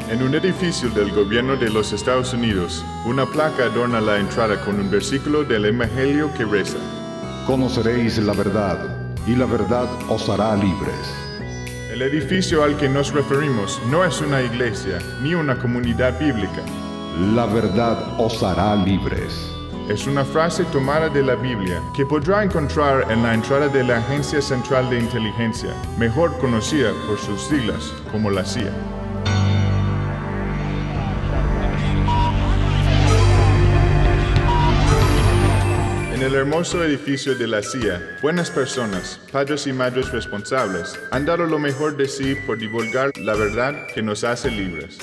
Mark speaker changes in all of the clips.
Speaker 1: En un edificio del gobierno de los Estados Unidos, una placa adorna la entrada con un versículo del Evangelio que reza:
Speaker 2: Conoceréis la verdad, y la verdad os hará libres.
Speaker 1: El edificio al que nos referimos no es una iglesia ni una comunidad bíblica.
Speaker 2: La verdad os hará libres.
Speaker 1: Es una frase tomada de la Biblia que podrá encontrar en la entrada de la Agencia Central de Inteligencia, mejor conocida por sus siglas como la CIA. En el hermoso edificio de la CIA, buenas personas, padres y madres responsables, han dado lo mejor de sí por divulgar la verdad que nos hace libres.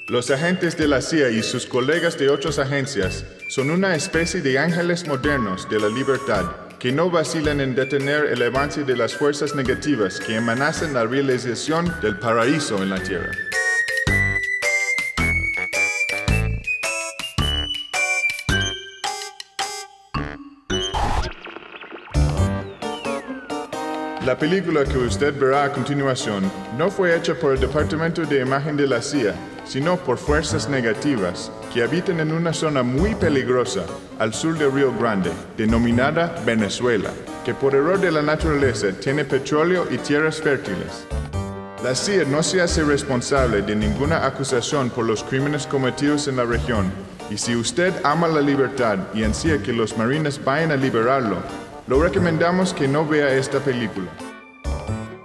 Speaker 1: Los agentes de la CIA y sus colegas de otras agencias son una especie de ángeles modernos de la libertad que no vacilan en detener el avance de las fuerzas negativas que amenazan la realización del paraíso en la tierra. La película que usted verá a continuación no fue hecha por el Departamento de Imagen de la CIA, sino por fuerzas negativas que habitan en una zona muy peligrosa al sur de Río Grande, denominada Venezuela, que por error de la naturaleza tiene petróleo y tierras fértiles. La CIA no se hace responsable de ninguna acusación por los crímenes cometidos en la región, y si usted ama la libertad y ansía que los marines vayan a liberarlo, lo recomendamos que no vea esta película.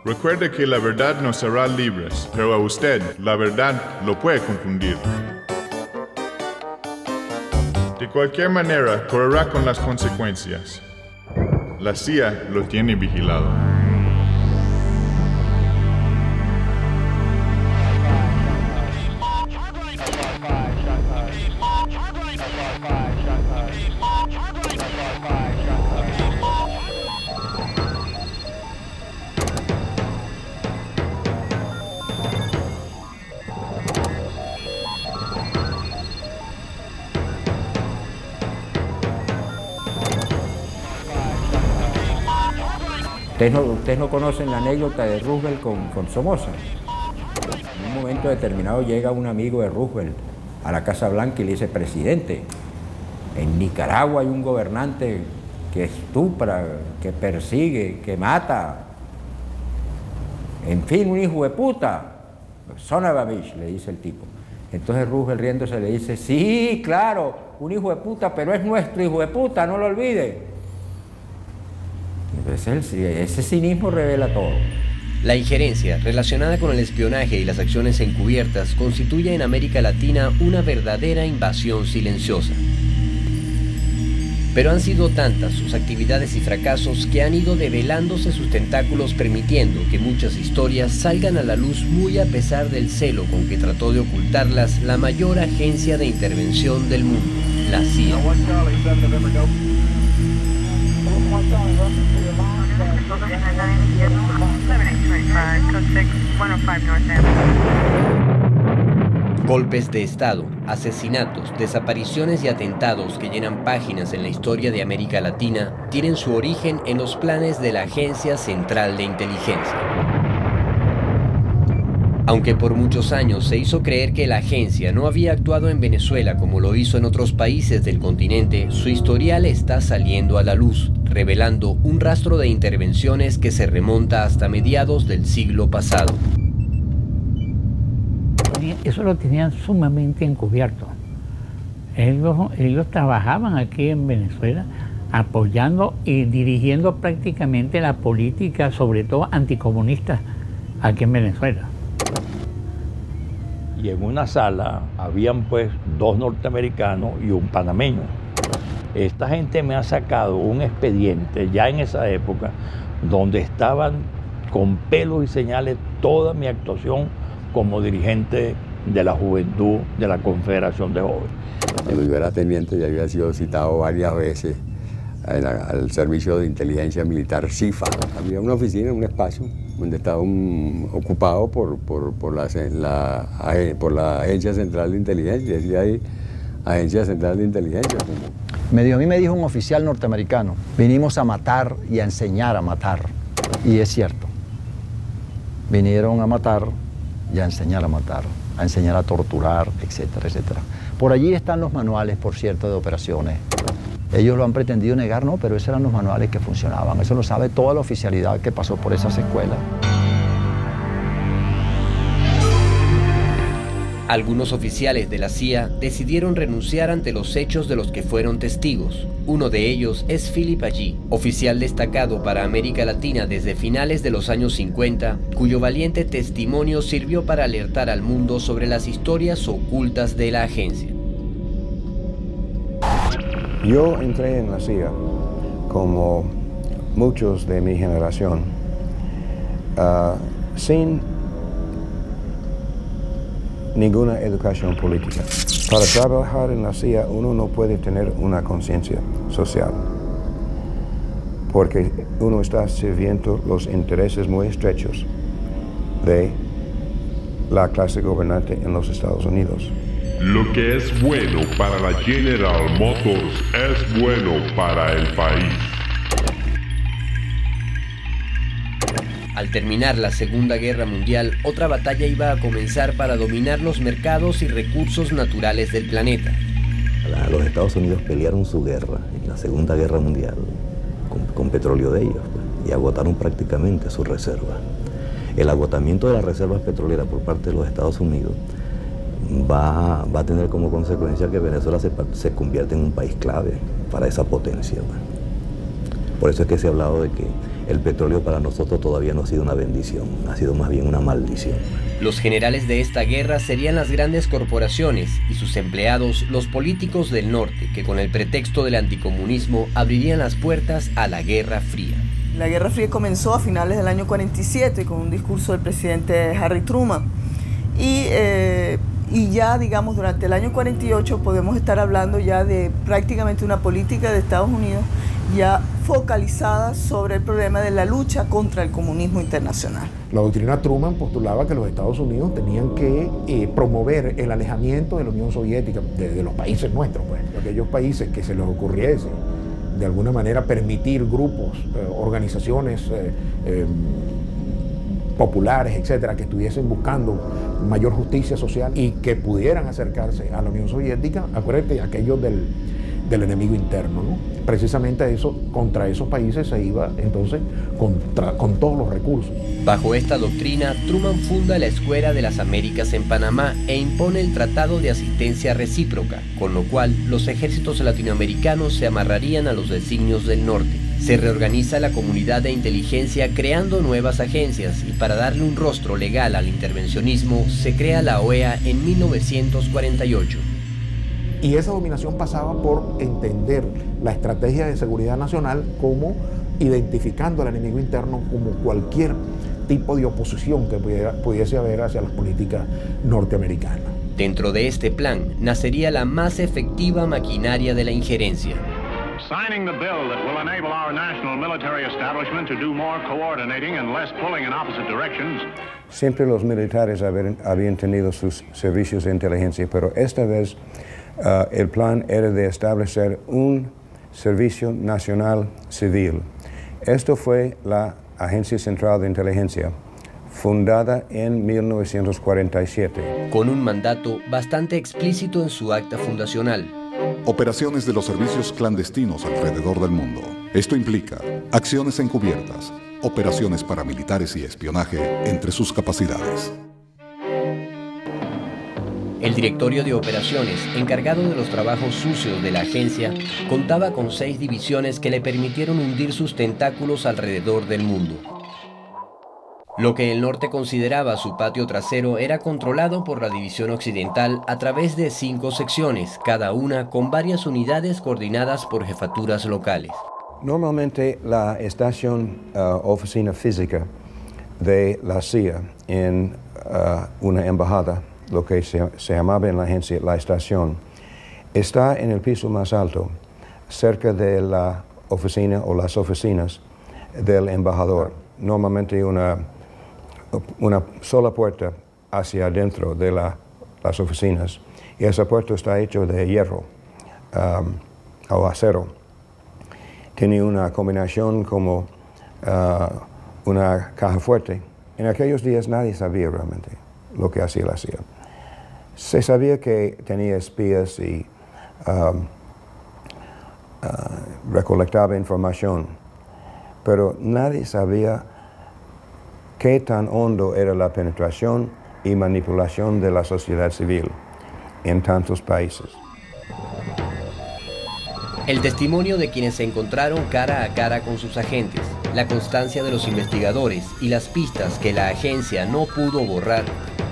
Speaker 1: Recuerde que la verdad nos hará libres, pero a usted la verdad lo puede confundir. De cualquier manera, correrá con las consecuencias. La CIA lo tiene vigilado.
Speaker 3: Ustedes no conocen la anécdota de Roosevelt con Somoza. En un momento determinado llega un amigo de Roosevelt a la Casa Blanca y le dice: presidente, en Nicaragua hay un gobernante que estupra, que persigue, que mata. En fin, un hijo de puta. Son of a bitch, le dice el tipo. Entonces Roosevelt, riéndose, le dice: sí, claro, un hijo de puta, pero es nuestro hijo de puta, no lo olvide. Entonces ese cinismo revela todo.
Speaker 4: La injerencia relacionada con el espionaje y las acciones encubiertas constituye en América Latina una verdadera invasión silenciosa. Pero han sido tantas sus actividades y fracasos que han ido develándose sus tentáculos, permitiendo que muchas historias salgan a la luz muy a pesar del celo con que trató de ocultarlas la mayor agencia de intervención del mundo, la CIA. Golpes de Estado, asesinatos, desapariciones y atentados que llenan páginas en la historia de América Latina tienen su origen en los planes de la Agencia Central de Inteligencia. Aunque por muchos años se hizo creer que la agencia no había actuado en Venezuela como lo hizo en otros países del continente, su historial está saliendo a la luz, revelando un rastro de intervenciones que se remonta hasta mediados del siglo pasado.
Speaker 5: Eso lo tenían sumamente encubierto. Ellos trabajaban aquí en Venezuela apoyando y dirigiendo prácticamente la política, sobre todo anticomunista, aquí en Venezuela.
Speaker 6: Y en una sala habían pues 2 norteamericanos y un panameño. Esta gente me ha sacado un expediente ya en esa época donde estaban con pelos y señales toda mi actuación como dirigente de la juventud de la Confederación de Jóvenes.
Speaker 7: Cuando yo era teniente ya había sido citado varias veces al Servicio de Inteligencia Militar CIFA. Había una oficina, un espacio donde estaba ocupado por la Agencia Central de Inteligencia, decía ahí Agencia Central de Inteligencia.
Speaker 8: A mí me dijo un oficial norteamericano: vinimos a matar y a enseñar a matar. Y es cierto, vinieron a matar y a enseñar a matar. a enseñar a torturar, etcétera, etcétera. Por allí están los manuales, por cierto, de operaciones. Ellos lo han pretendido negar, no, pero esos eran los manuales que funcionaban. Eso lo sabe toda la oficialidad que pasó por esas escuelas.
Speaker 4: Algunos oficiales de la CIA decidieron renunciar ante los hechos de los que fueron testigos. Uno de ellos es Philip Allí, oficial destacado para América Latina desde finales de los años 50, cuyo valiente testimonio sirvió para alertar al mundo sobre las historias ocultas de la agencia.
Speaker 9: Yo entré en la CIA, como muchos de mi generación, sin ninguna educación política. Para trabajar en la CIA uno no puede tener una conciencia social, porque uno está sirviendo los intereses muy estrechos de la clase gobernante en los Estados Unidos.
Speaker 2: Lo que es bueno para la General Motors es bueno para el país.
Speaker 4: Al terminar la Segunda Guerra Mundial, otra batalla iba a comenzar para dominar los mercados y recursos naturales del planeta.
Speaker 10: Los Estados Unidos pelearon su guerra en la Segunda Guerra Mundial con petróleo de ellos, pues, y agotaron prácticamente sus reservas. El agotamiento de las reservas petroleras por parte de los Estados Unidos va a tener como consecuencia que Venezuela se convierta en un país clave para esa potencia. Por eso es que se ha hablado de que el petróleo para nosotros todavía no ha sido una bendición, ha sido más bien una maldición.
Speaker 4: Los generales de esta guerra serían las grandes corporaciones y sus empleados, los políticos del norte, que con el pretexto del anticomunismo abrirían las puertas a la Guerra Fría.
Speaker 11: La Guerra Fría comenzó a finales del año 47 con un discurso del presidente Harry Truman. Y ya, digamos, durante el año 48 podemos estar hablando ya de prácticamente una política de Estados Unidos ya focalizada sobre el problema de la lucha contra el comunismo internacional.
Speaker 12: La doctrina Truman postulaba que los Estados Unidos tenían que promover el alejamiento de la Unión Soviética, de los países nuestros, pues, aquellos países que se les ocurriese de alguna manera permitir grupos, organizaciones populares, etcétera, que estuviesen buscando mayor justicia social y que pudieran acercarse a la Unión Soviética. Acuérdate, aquello del enemigo interno, ¿no? Precisamente eso, contra esos países se iba entonces con todos los recursos.
Speaker 4: Bajo esta doctrina, Truman funda la Escuela de las Américas en Panamá e impone el Tratado de Asistencia Recíproca, con lo cual los ejércitos latinoamericanos se amarrarían a los designios del norte. Se reorganiza la comunidad de inteligencia creando nuevas agencias y para darle un rostro legal al intervencionismo se crea la OEA en 1948.
Speaker 12: Y esa dominación pasaba por entender la estrategia de seguridad nacional como identificando al enemigo interno como cualquier tipo de oposición que pudiese haber hacia las políticas norteamericanas.
Speaker 4: Dentro de este plan nacería la más efectiva maquinaria de la injerencia.
Speaker 13: Signing the bill that will enable our national military establishment to do more coordinating and less pulling in opposite directions.
Speaker 9: Siempre los militares habían tenido sus servicios de inteligencia, pero esta vez el plan era de establecer un servicio nacional civil. Esto fue la Agencia Central de Inteligencia, fundada en 1947.
Speaker 4: Con un mandato bastante explícito en su acta fundacional.
Speaker 14: Operaciones de los servicios clandestinos alrededor del mundo. Esto implica acciones encubiertas, operaciones paramilitares y espionaje entre sus capacidades.
Speaker 4: El directorio de operaciones, encargado de los trabajos sucios de la agencia, contaba con 6 divisiones que le permitieron hundir sus tentáculos alrededor del mundo. Lo que el norte consideraba su patio trasero era controlado por la división occidental a través de 5 secciones, cada una con varias unidades coordinadas por jefaturas locales.
Speaker 9: Normalmente la estación oficina física de la CIA en una embajada, lo que se llamaba en la agencia la estación, está en el piso más alto, cerca de la oficina o las oficinas del embajador. Normalmente una sola puerta hacia adentro de las oficinas, y esa puerta está hecha de hierro o acero. Tiene una combinación como una caja fuerte. En aquellos días nadie sabía realmente lo que hacía la CIA. Se sabía que tenía espías y recolectaba información, pero nadie sabía qué tan hondo era la penetración y manipulación de la sociedad civil en tantos países.
Speaker 4: El testimonio de quienes se encontraron cara a cara con sus agentes, la constancia de los investigadores y las pistas que la agencia no pudo borrar,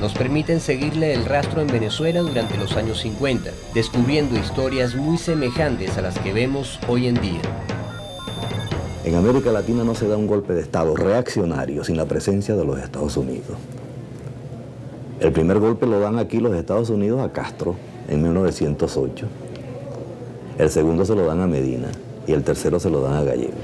Speaker 4: nos permiten seguirle el rastro en Venezuela durante los años 50, descubriendo historias muy semejantes a las que vemos hoy en día.
Speaker 10: En América Latina no se da un golpe de Estado reaccionario sin la presencia de los Estados Unidos. El primer golpe lo dan aquí los Estados Unidos a Castro en 1908. El segundo se lo dan a Medina y el tercero se lo dan a Gallegos.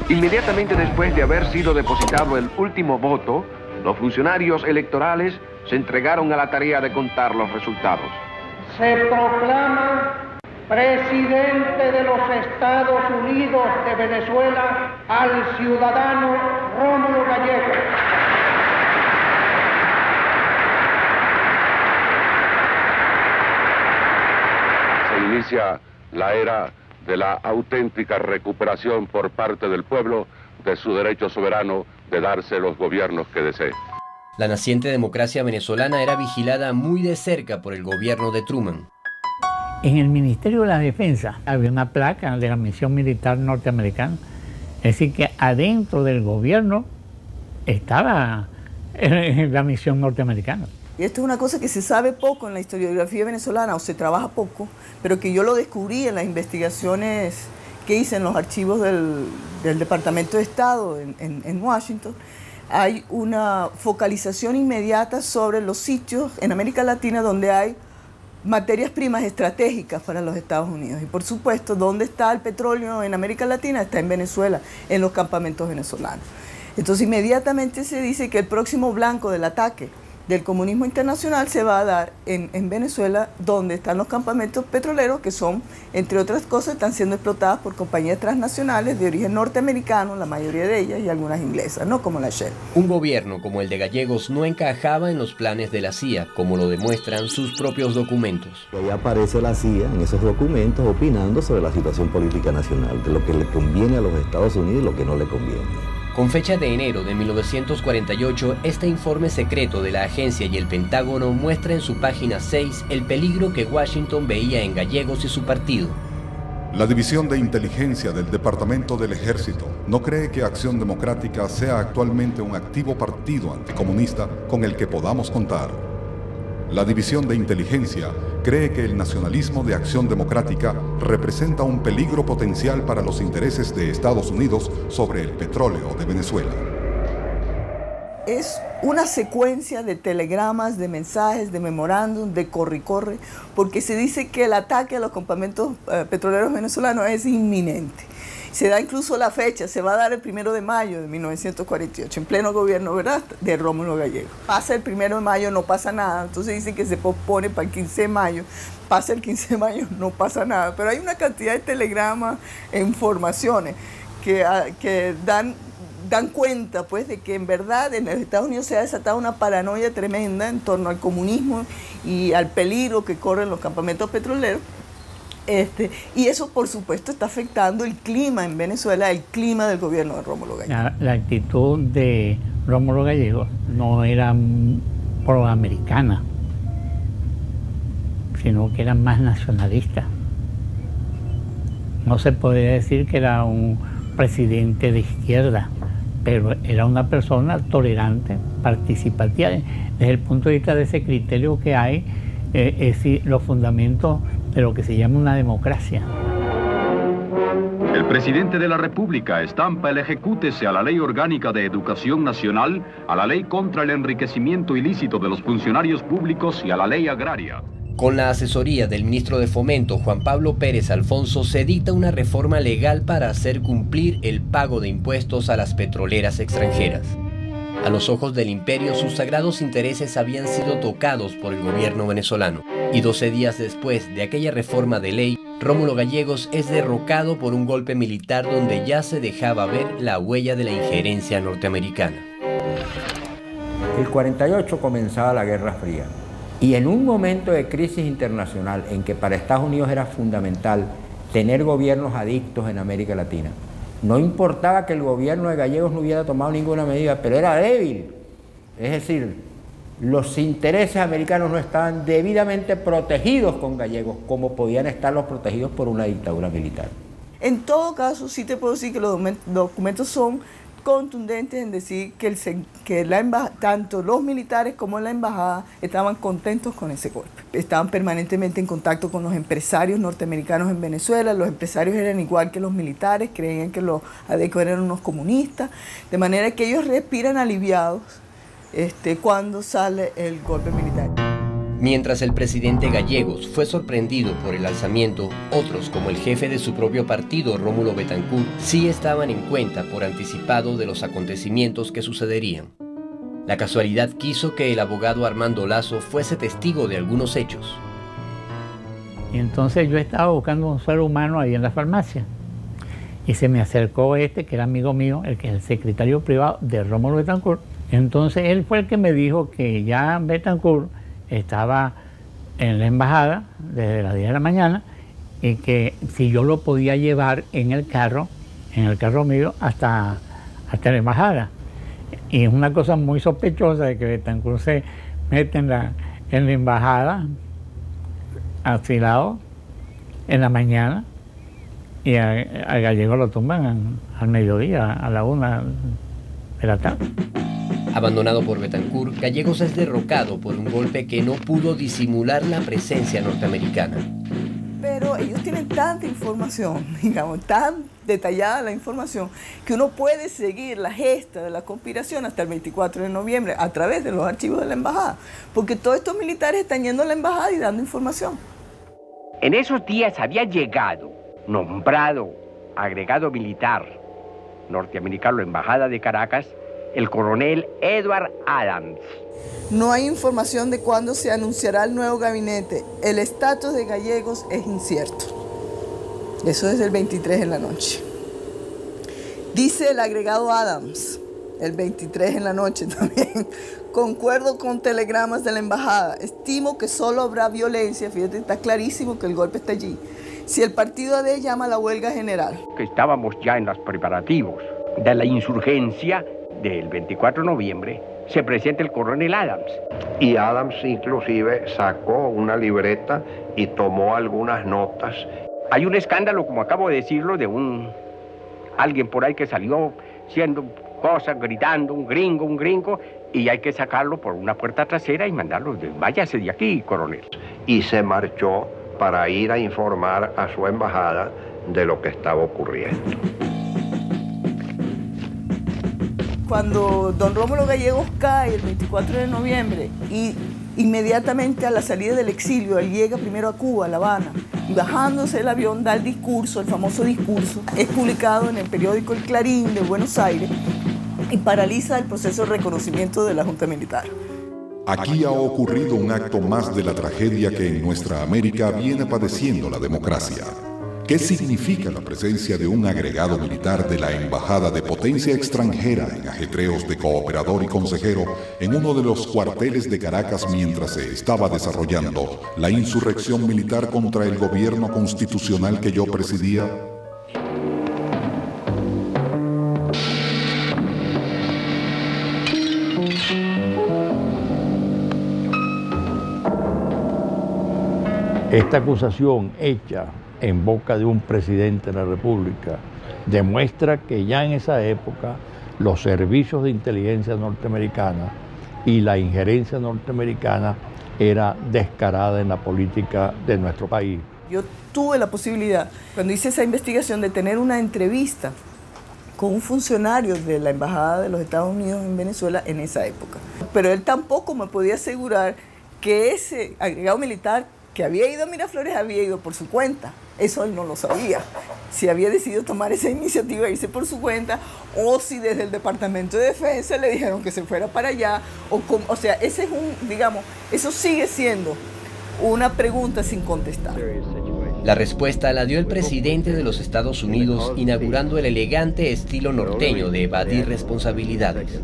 Speaker 15: Inmediatamente después de haber sido depositado el último voto, los funcionarios electorales se entregaron a la tarea de contar los resultados.
Speaker 16: Se proclama presidente de los Estados Unidos de Venezuela al ciudadano Rómulo Gallegos.
Speaker 17: Se inicia la era de la auténtica recuperación por parte del pueblo de su derecho soberano de darse los gobiernos que desee.
Speaker 4: La naciente democracia venezolana era vigilada muy de cerca por el gobierno de Truman.
Speaker 5: En el Ministerio de la Defensa había una placa de la misión militar norteamericana. Es decir, que adentro del gobierno estaba la misión norteamericana.
Speaker 11: Y esto es una cosa que se sabe poco en la historiografía venezolana, o se trabaja poco, pero que yo lo descubrí en las investigaciones que hice en los archivos del Departamento de Estado en Washington. Hay una focalización inmediata sobre los sitios en América Latina donde hay materias primas estratégicas para los Estados Unidos. Y por supuesto, ¿dónde está el petróleo en América Latina? Está en Venezuela, en los campamentos venezolanos. Entonces inmediatamente se dice que el próximo blanco del ataque del comunismo internacional se va a dar en Venezuela, donde están los campamentos petroleros, que son, entre otras cosas, están siendo explotadas por compañías transnacionales de origen norteamericano, la mayoría de ellas, y algunas inglesas, no como la Shell.
Speaker 4: Un gobierno como el de Gallegos no encajaba en los planes de la CIA, como lo demuestran sus propios documentos.
Speaker 10: Ahí aparece la CIA en esos documentos opinando sobre la situación política nacional, de lo que le conviene a los Estados Unidos y lo que no le conviene.
Speaker 4: Con fecha de enero de 1948, este informe secreto de la agencia y el Pentágono muestra en su página 6 el peligro que Washington veía en Gallegos y su partido.
Speaker 14: La División de Inteligencia del Departamento del Ejército no cree que Acción Democrática sea actualmente un activo partido anticomunista con el que podamos contar. La División de Inteligencia cree que el nacionalismo de Acción Democrática representa un peligro potencial para los intereses de Estados Unidos sobre el petróleo de Venezuela.
Speaker 11: Es una secuencia de telegramas, de mensajes, de memorándum, de corre-corre, porque se dice que el ataque a los campamentos petroleros venezolanos es inminente. Se da incluso la fecha, se va a dar el 1 de mayo de 1948, en pleno gobierno, ¿verdad?, de Rómulo Gallegos. Pasa el 1 de mayo, no pasa nada, entonces dicen que se pospone para el 15 de mayo, pasa el 15 de mayo, no pasa nada, pero hay una cantidad de telegramas e informaciones que dan cuenta, pues, de que en verdad en los Estados Unidos se ha desatado una paranoia tremenda en torno al comunismo y al peligro que corren los campamentos petroleros. Y eso, por supuesto, está afectando el clima en Venezuela, el clima del gobierno de Rómulo Gallegos.
Speaker 5: La actitud de Rómulo Gallegos no era proamericana, sino que era más nacionalista. No se podría decir que era un presidente de izquierda, pero era una persona tolerante, participativa. Desde el punto de vista de ese criterio que hay, es los fundamentos de lo que se llama una democracia.
Speaker 18: El presidente de la República estampa el ejecútese a la Ley Orgánica de Educación Nacional, a la Ley contra el enriquecimiento ilícito de los funcionarios públicos y a la Ley Agraria.
Speaker 4: Con la asesoría del ministro de Fomento, Juan Pablo Pérez Alfonso, se dicta una reforma legal para hacer cumplir el pago de impuestos a las petroleras extranjeras. A los ojos del imperio, sus sagrados intereses habían sido tocados por el gobierno venezolano. Y 12 días después de aquella reforma de ley, Rómulo Gallegos es derrocado por un golpe militar donde ya se dejaba ver la huella de la injerencia norteamericana.
Speaker 3: El 48 comenzaba la Guerra Fría y en un momento de crisis internacional en que para Estados Unidos era fundamental tener gobiernos adictos en América Latina, no importaba que el gobierno de Gallegos no hubiera tomado ninguna medida, pero era débil. Es decir, los intereses americanos no estaban debidamente protegidos con Gallegos como podían estarlos protegidos por una dictadura militar.
Speaker 11: En todo caso, sí te puedo decir que los documentos son contundentes en decir que, tanto los militares como la embajada estaban contentos con ese golpe. Estaban permanentemente en contacto con los empresarios norteamericanos en Venezuela. Los empresarios eran igual que los militares, creían que los adecos eran unos comunistas, de manera que ellos respiran aliviados cuando sale el golpe militar.
Speaker 4: Mientras el presidente Gallegos fue sorprendido por el alzamiento, otros, como el jefe de su propio partido, Rómulo Betancourt, sí estaban en cuenta por anticipado de los acontecimientos que sucederían. La casualidad quiso que el abogado Armando Lazo fuese testigo de algunos hechos.
Speaker 5: Y entonces yo estaba buscando un ser humano ahí en la farmacia. Y se me acercó que era amigo mío, el que es el secretario privado de Rómulo Betancourt. Entonces él fue el que me dijo que ya Betancourt estaba en la embajada desde las 10 de la mañana y que si yo lo podía llevar en el carro mío hasta la embajada. Y es una cosa muy sospechosa de que Betancourt se mete en la embajada asilado en la mañana y a Gallego lo tumban al mediodía, a la 1 de la tarde.
Speaker 4: Abandonado por Betancourt, Gallegos es derrocado por un golpe que no pudo disimular la presencia norteamericana.
Speaker 11: Pero ellos tienen tanta información, digamos, tan detallada la información, que uno puede seguir la gesta de la conspiración hasta el 24 de noviembre a través de los archivos de la embajada, porque todos estos militares están yendo a la embajada y dando información.
Speaker 19: En esos días había llegado, nombrado agregado militar norteamericano a la embajada de Caracas, el coronel Edward Adams.
Speaker 11: No hay información de cuándo se anunciará el nuevo gabinete. El estatus de Gallegos es incierto. Eso es el 23 en la noche. Dice el agregado Adams, el 23 en la noche también, concuerdo con telegramas de la embajada. Estimo que solo habrá violencia, fíjate, está clarísimo que el golpe está allí, si el partido AD llama a la huelga general.
Speaker 19: Que estábamos ya en los preparativos de la insurgencia del 24 de noviembre, se presenta el coronel Adams.
Speaker 20: Y Adams inclusive sacó una libreta y tomó algunas notas.
Speaker 19: Hay un escándalo, como acabo de decirlo, de alguien por ahí que salió haciendo cosas, gritando, un gringo, y hay que sacarlo por una puerta trasera y mandarlo, váyase de aquí, coronel.
Speaker 20: Y se marchó para ir a informar a su embajada de lo que estaba ocurriendo.
Speaker 11: Cuando don Rómulo Gallegos cae el 24 de noviembre y inmediatamente a la salida del exilio, él llega primero a Cuba, a La Habana, y bajándose el avión da el discurso, el famoso discurso, es publicado en el periódico El Clarín de Buenos Aires y paraliza el proceso de reconocimiento de la Junta Militar.
Speaker 14: Aquí ha ocurrido un acto más de la tragedia que en nuestra América viene padeciendo la democracia. ¿Qué significa la presencia de un agregado militar de la Embajada de potencia extranjera en ajetreos de cooperador y consejero en uno de los cuarteles de Caracas mientras se estaba desarrollando la insurrección militar contra el gobierno constitucional que yo presidía?
Speaker 6: Esta acusación hecha en boca de un presidente de la República demuestra que ya en esa época los servicios de inteligencia norteamericana y la injerencia norteamericana era descarada en la política de nuestro país.
Speaker 11: Yo tuve la posibilidad, cuando hice esa investigación, de tener una entrevista con un funcionario de la Embajada de los Estados Unidos en Venezuela en esa época. Pero él tampoco me podía asegurar que ese agregado militar que había ido a Miraflores había ido por su cuenta. Eso él no lo sabía. Si había decidido tomar esa iniciativa e irse por su cuenta, o si desde el Departamento de Defensa le dijeron que se fuera para allá, o sea, ese es digamos, eso sigue siendo una pregunta sin contestar.
Speaker 4: La respuesta la dio el presidente de los Estados Unidos, inaugurando el elegante estilo norteño de evadir responsabilidades.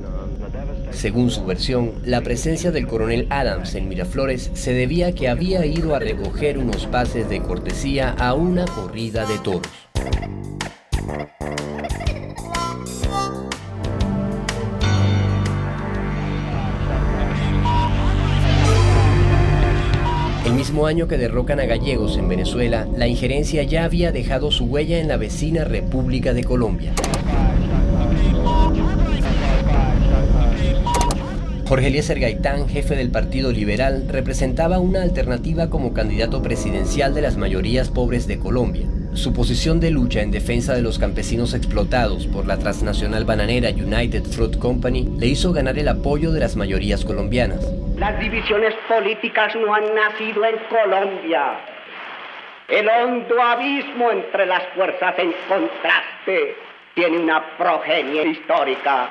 Speaker 4: Según su versión, la presencia del coronel Adams en Miraflores se debía a que había ido a recoger unos pases de cortesía a una corrida de toros. El mismo año que derrocan a Gallegos en Venezuela, la injerencia ya había dejado su huella en la vecina República de Colombia. Jorge Eliezer Gaitán, jefe del Partido Liberal, representaba una alternativa como candidato presidencial de las mayorías pobres de Colombia. Su posición de lucha en defensa de los campesinos explotados por la transnacional bananera United Fruit Company le hizo ganar el apoyo de las mayorías colombianas.
Speaker 16: Las divisiones políticas no han nacido en Colombia. El hondo abismo entre las fuerzas en contraste tiene una progenie histórica.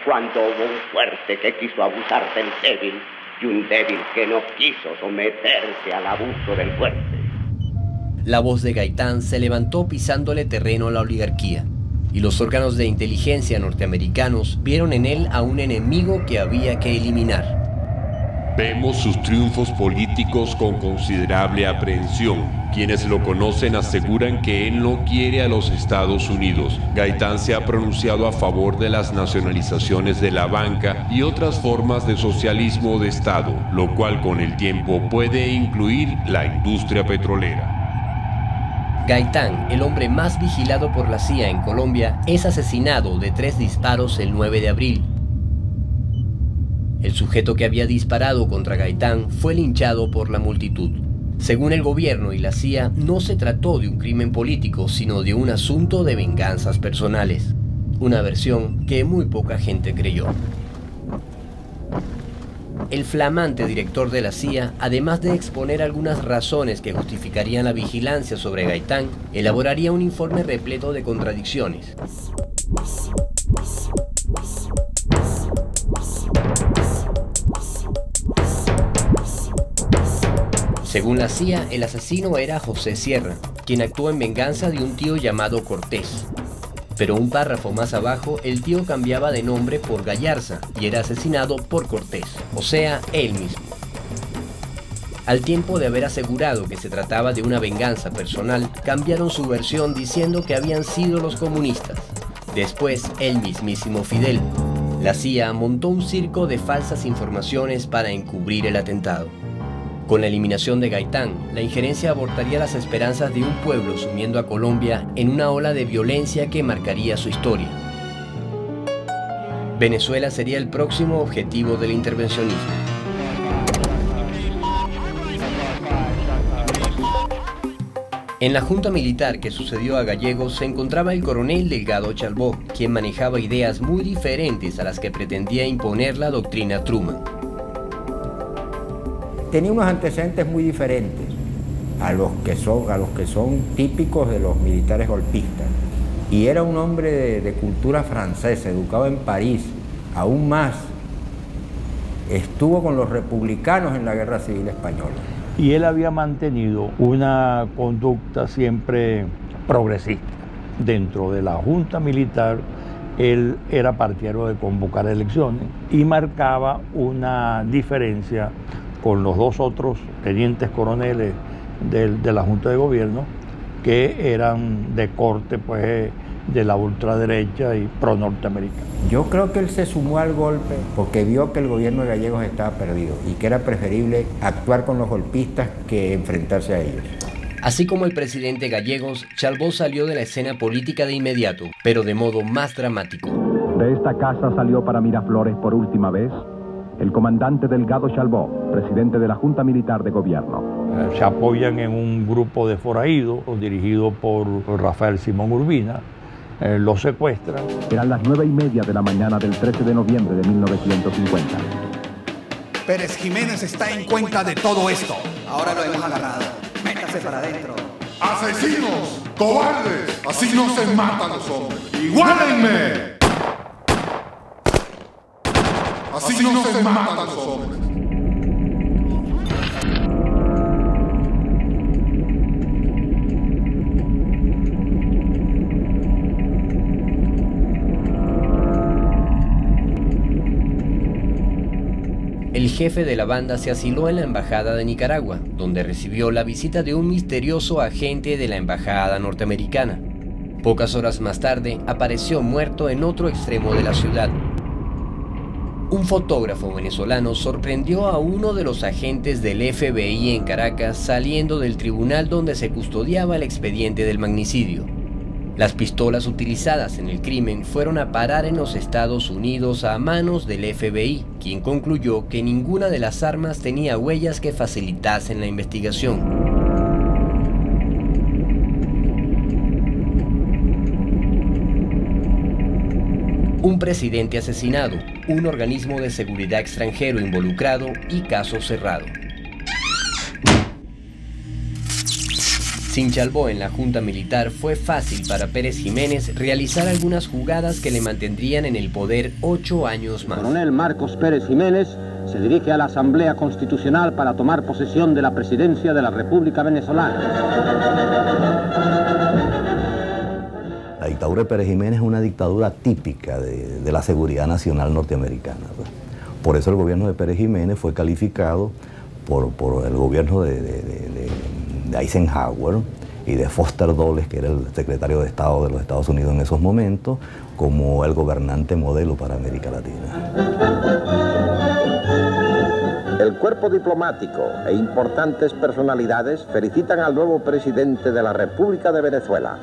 Speaker 16: Cuando hubo un fuerte que quiso abusar del débil y un débil que no quiso someterse al abuso del fuerte.
Speaker 4: La voz de Gaitán se levantó pisándole terreno a la oligarquía, y los órganos de inteligencia norteamericanos vieron en él a un enemigo que había que eliminar.
Speaker 2: Vemos sus triunfos políticos con considerable aprehensión. Quienes lo conocen aseguran que él no quiere a los Estados Unidos. Gaitán se ha pronunciado a favor de las nacionalizaciones de la banca y otras formas de socialismo de Estado, lo cual con el tiempo puede incluir la industria petrolera.
Speaker 4: Gaitán, el hombre más vigilado por la CIA en Colombia, es asesinado de 3 disparos el 9 de abril. El sujeto que había disparado contra Gaitán fue linchado por la multitud. Según el gobierno y la CIA, no se trató de un crimen político, sino de un asunto de venganzas personales. Una versión que muy poca gente creyó. El flamante director de la CIA, además de exponer algunas razones que justificarían la vigilancia sobre Gaitán, elaboraría un informe repleto de contradicciones. Según la CIA, el asesino era José Sierra, quien actuó en venganza de un tío llamado Cortés. Pero un párrafo más abajo, el tío cambiaba de nombre por Gallarza y era asesinado por Cortés, o sea, él mismo. Al tiempo de haber asegurado que se trataba de una venganza personal, cambiaron su versión diciendo que habían sido los comunistas. Después, el mismísimo Fidel. La CIA montó un circo de falsas informaciones para encubrir el atentado. Con la eliminación de Gaitán, la injerencia abortaría las esperanzas de un pueblo sumiendo a Colombia en una ola de violencia que marcaría su historia. Venezuela sería el próximo objetivo del intervencionismo. En la junta militar que sucedió a Gallegos se encontraba el coronel Delgado Chalbaud, quien manejaba ideas muy diferentes a las que pretendía imponer la doctrina Truman.
Speaker 3: Tenía unos antecedentes muy diferentes a los que son típicos de los militares golpistas. Y era un hombre de cultura francesa, educado en París, aún más. Estuvo con los republicanos en la Guerra Civil Española.
Speaker 6: Y él había mantenido una conducta siempre progresista. Dentro de la Junta Militar, él era partidario de convocar elecciones y marcaba una diferencia con los 2 otros tenientes coroneles de la Junta de Gobierno, que eran de corte pues, de la ultraderecha y pro-norteamericana.
Speaker 3: Yo creo que él se sumó al golpe porque vio que el gobierno de Gallegos estaba perdido y que era preferible actuar con los golpistas que enfrentarse a ellos.
Speaker 4: Así como el presidente Gallegos, Chalbaud salió de la escena política de inmediato, pero de modo más dramático.
Speaker 18: De esta casa salió para Miraflores por última vez el comandante Delgado Chalbaud, presidente de la Junta Militar de Gobierno.
Speaker 6: Se apoyan en un grupo de forajidos dirigido por Rafael Simón Urbina. Los secuestran.
Speaker 18: Eran las 9:30 de la mañana del 13 de noviembre de 1950.
Speaker 21: Pérez Jiménez está en cuenta de todo esto. Ahora lo hemos agarrado. Métase para adentro.
Speaker 14: ¡Asesinos! ¡Cobardes! Así no se matan los hombres. ¡Igualenme! Así no se matan los hombres.
Speaker 4: el jefe de la banda se asiló en la embajada de Nicaragua, donde recibió la visita de un misterioso agente de la embajada norteamericana. Pocas horas más tarde, apareció muerto en otro extremo de la ciudad. Un fotógrafo venezolano sorprendió a uno de los agentes del FBI en Caracas saliendo del tribunal donde se custodiaba el expediente del magnicidio. Las pistolas utilizadas en el crimen fueron a parar en los Estados Unidos a manos del FBI, quien concluyó que ninguna de las armas tenía huellas que facilitasen la investigación. Un presidente asesinado, un organismo de seguridad extranjero involucrado y caso cerrado. Sin Chalbaud en la Junta Militar, fue fácil para Pérez Jiménez realizar algunas jugadas que le mantendrían en el poder 8 años más.
Speaker 1: El coronel Marcos Pérez Jiménez se dirige a la Asamblea Constitucional para tomar posesión de la presidencia de la República Venezolana.
Speaker 10: La dictadura de Pérez Jiménez es una dictadura típica de la seguridad nacional norteamericana. Por eso el gobierno de Pérez Jiménez fue calificado por el gobierno de Eisenhower y de Foster Dulles, que era el secretario de Estado de los Estados Unidos en esos momentos, como el gobernante modelo para América Latina.
Speaker 20: El cuerpo diplomático e importantes personalidades felicitan al nuevo presidente de la República de Venezuela.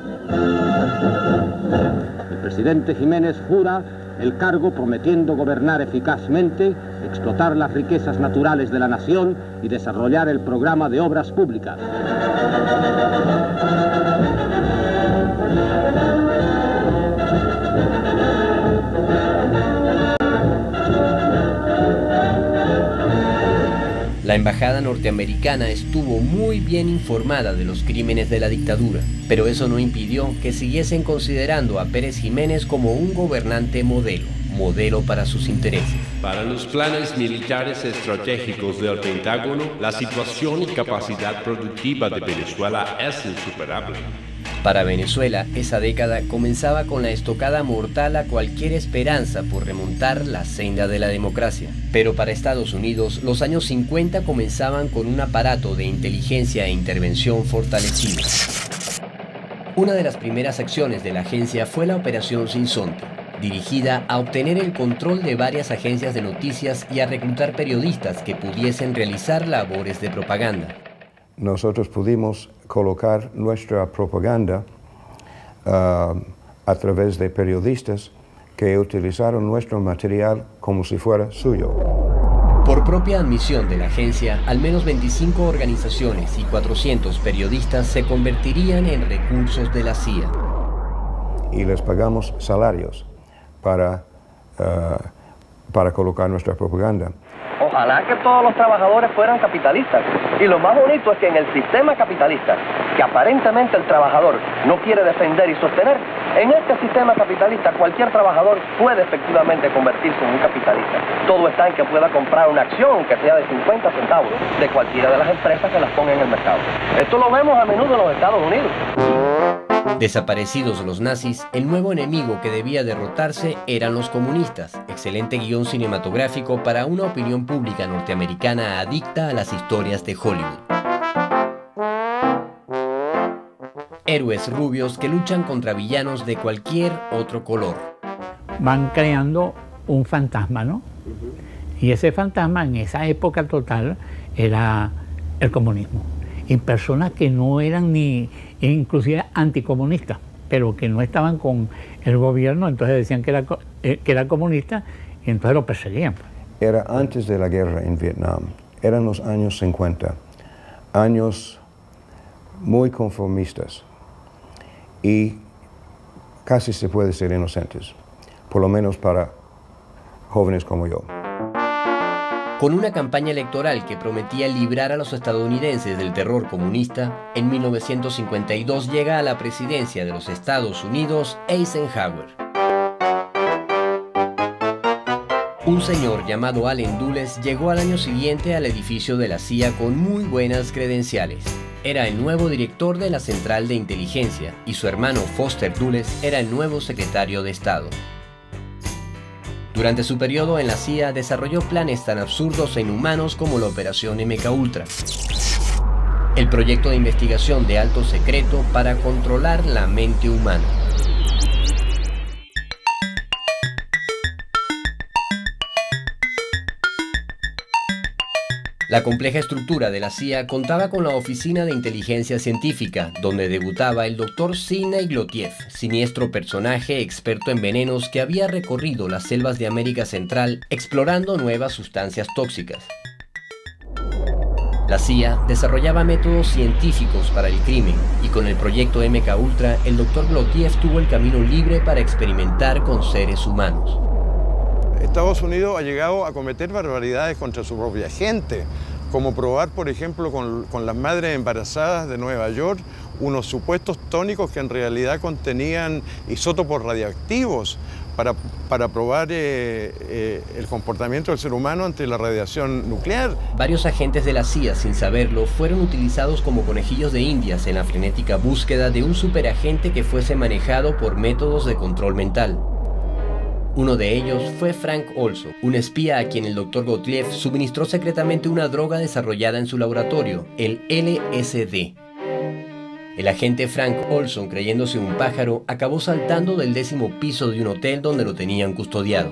Speaker 1: El presidente Jiménez jura el cargo prometiendo gobernar eficazmente, explotar las riquezas naturales de la nación y desarrollar el programa de obras públicas.
Speaker 4: La embajada norteamericana estuvo muy bien informada de los crímenes de la dictadura, pero eso no impidió que siguiesen considerando a Pérez Jiménez como un gobernante modelo para sus intereses.
Speaker 2: Para los planes militares estratégicos del Pentágono, la situación y capacidad productiva de Venezuela es insuperable.
Speaker 4: Para Venezuela, esa década comenzaba con la estocada mortal a cualquier esperanza por remontar la senda de la democracia. Pero para Estados Unidos, los años 50 comenzaban con un aparato de inteligencia e intervención fortalecido. Una de las primeras acciones de la agencia fue la Operación Sinsonte, dirigida a obtener el control de varias agencias de noticias y a reclutar periodistas que pudiesen realizar labores de propaganda.
Speaker 9: Nosotros pudimos colocar nuestra propaganda a través de periodistas que utilizaron nuestro material como si fuera suyo.
Speaker 4: Por propia admisión de la agencia, al menos 25 organizaciones y 400 periodistas se convertirían en recursos de la CIA.
Speaker 9: Y les pagamos salarios para colocar nuestra propaganda.
Speaker 22: Ojalá que todos los trabajadores fueran capitalistas. Y lo más bonito es que en el sistema capitalista, que aparentemente el trabajador no quiere defender y sostener, en este sistema capitalista cualquier trabajador puede efectivamente convertirse en un capitalista. Todo está en que pueda comprar una acción que sea de 50 centavos de cualquiera de las empresas que las pongan en el mercado. Esto lo vemos a menudo en los Estados Unidos.
Speaker 4: Desaparecidos los nazis, el nuevo enemigo que debía derrotarse eran los comunistas. Excelente guión cinematográfico para una opinión pública norteamericana adicta a las historias de Hollywood. Héroes rubios que luchan contra villanos de cualquier otro color.
Speaker 5: Van creando un fantasma, ¿no? Y ese fantasma en esa época total era el comunismo. Y personas que no eran ni inclusive anticomunistas, pero que no estaban con el gobierno, entonces decían que era comunista y entonces lo perseguían.
Speaker 9: Era antes de la guerra en Vietnam, eran los años 50, años muy conformistas y casi se puede ser inocentes, por lo menos para jóvenes como yo.
Speaker 4: Con una campaña electoral que prometía librar a los estadounidenses del terror comunista, en 1952 llega a la presidencia de los Estados Unidos Eisenhower. Un señor llamado Allen Dulles llegó al año siguiente al edificio de la CIA con muy buenas credenciales. Era el nuevo director de la Central de Inteligencia y su hermano Foster Dulles era el nuevo secretario de Estado. Durante su periodo en la CIA desarrolló planes tan absurdos e inhumanos como la Operación MKUltra, el proyecto de investigación de alto secreto para controlar la mente humana. La compleja estructura de la CIA contaba con la Oficina de Inteligencia Científica, donde debutaba el Dr. Sidney Glotiev, siniestro personaje experto en venenos que había recorrido las selvas de América Central explorando nuevas sustancias tóxicas. La CIA desarrollaba métodos científicos para el crimen y con el proyecto MKUltra el Dr. Glotiev tuvo el camino libre para experimentar con seres humanos.
Speaker 7: Estados Unidos ha llegado a cometer barbaridades contra su propia gente, como probar, por ejemplo, con las madres embarazadas de Nueva York, unos supuestos tónicos que en realidad contenían isótopos radiactivos para probar el comportamiento del ser humano ante la radiación nuclear.
Speaker 4: Varios agentes de la CIA, sin saberlo, fueron utilizados como conejillos de indias en la frenética búsqueda de un superagente que fuese manejado por métodos de control mental. Uno de ellos fue Frank Olson, un espía a quien el Dr. Gottlieb suministró secretamente una droga desarrollada en su laboratorio, el LSD. El agente Frank Olson, creyéndose un pájaro, acabó saltando del 10º piso de un hotel donde lo tenían custodiado.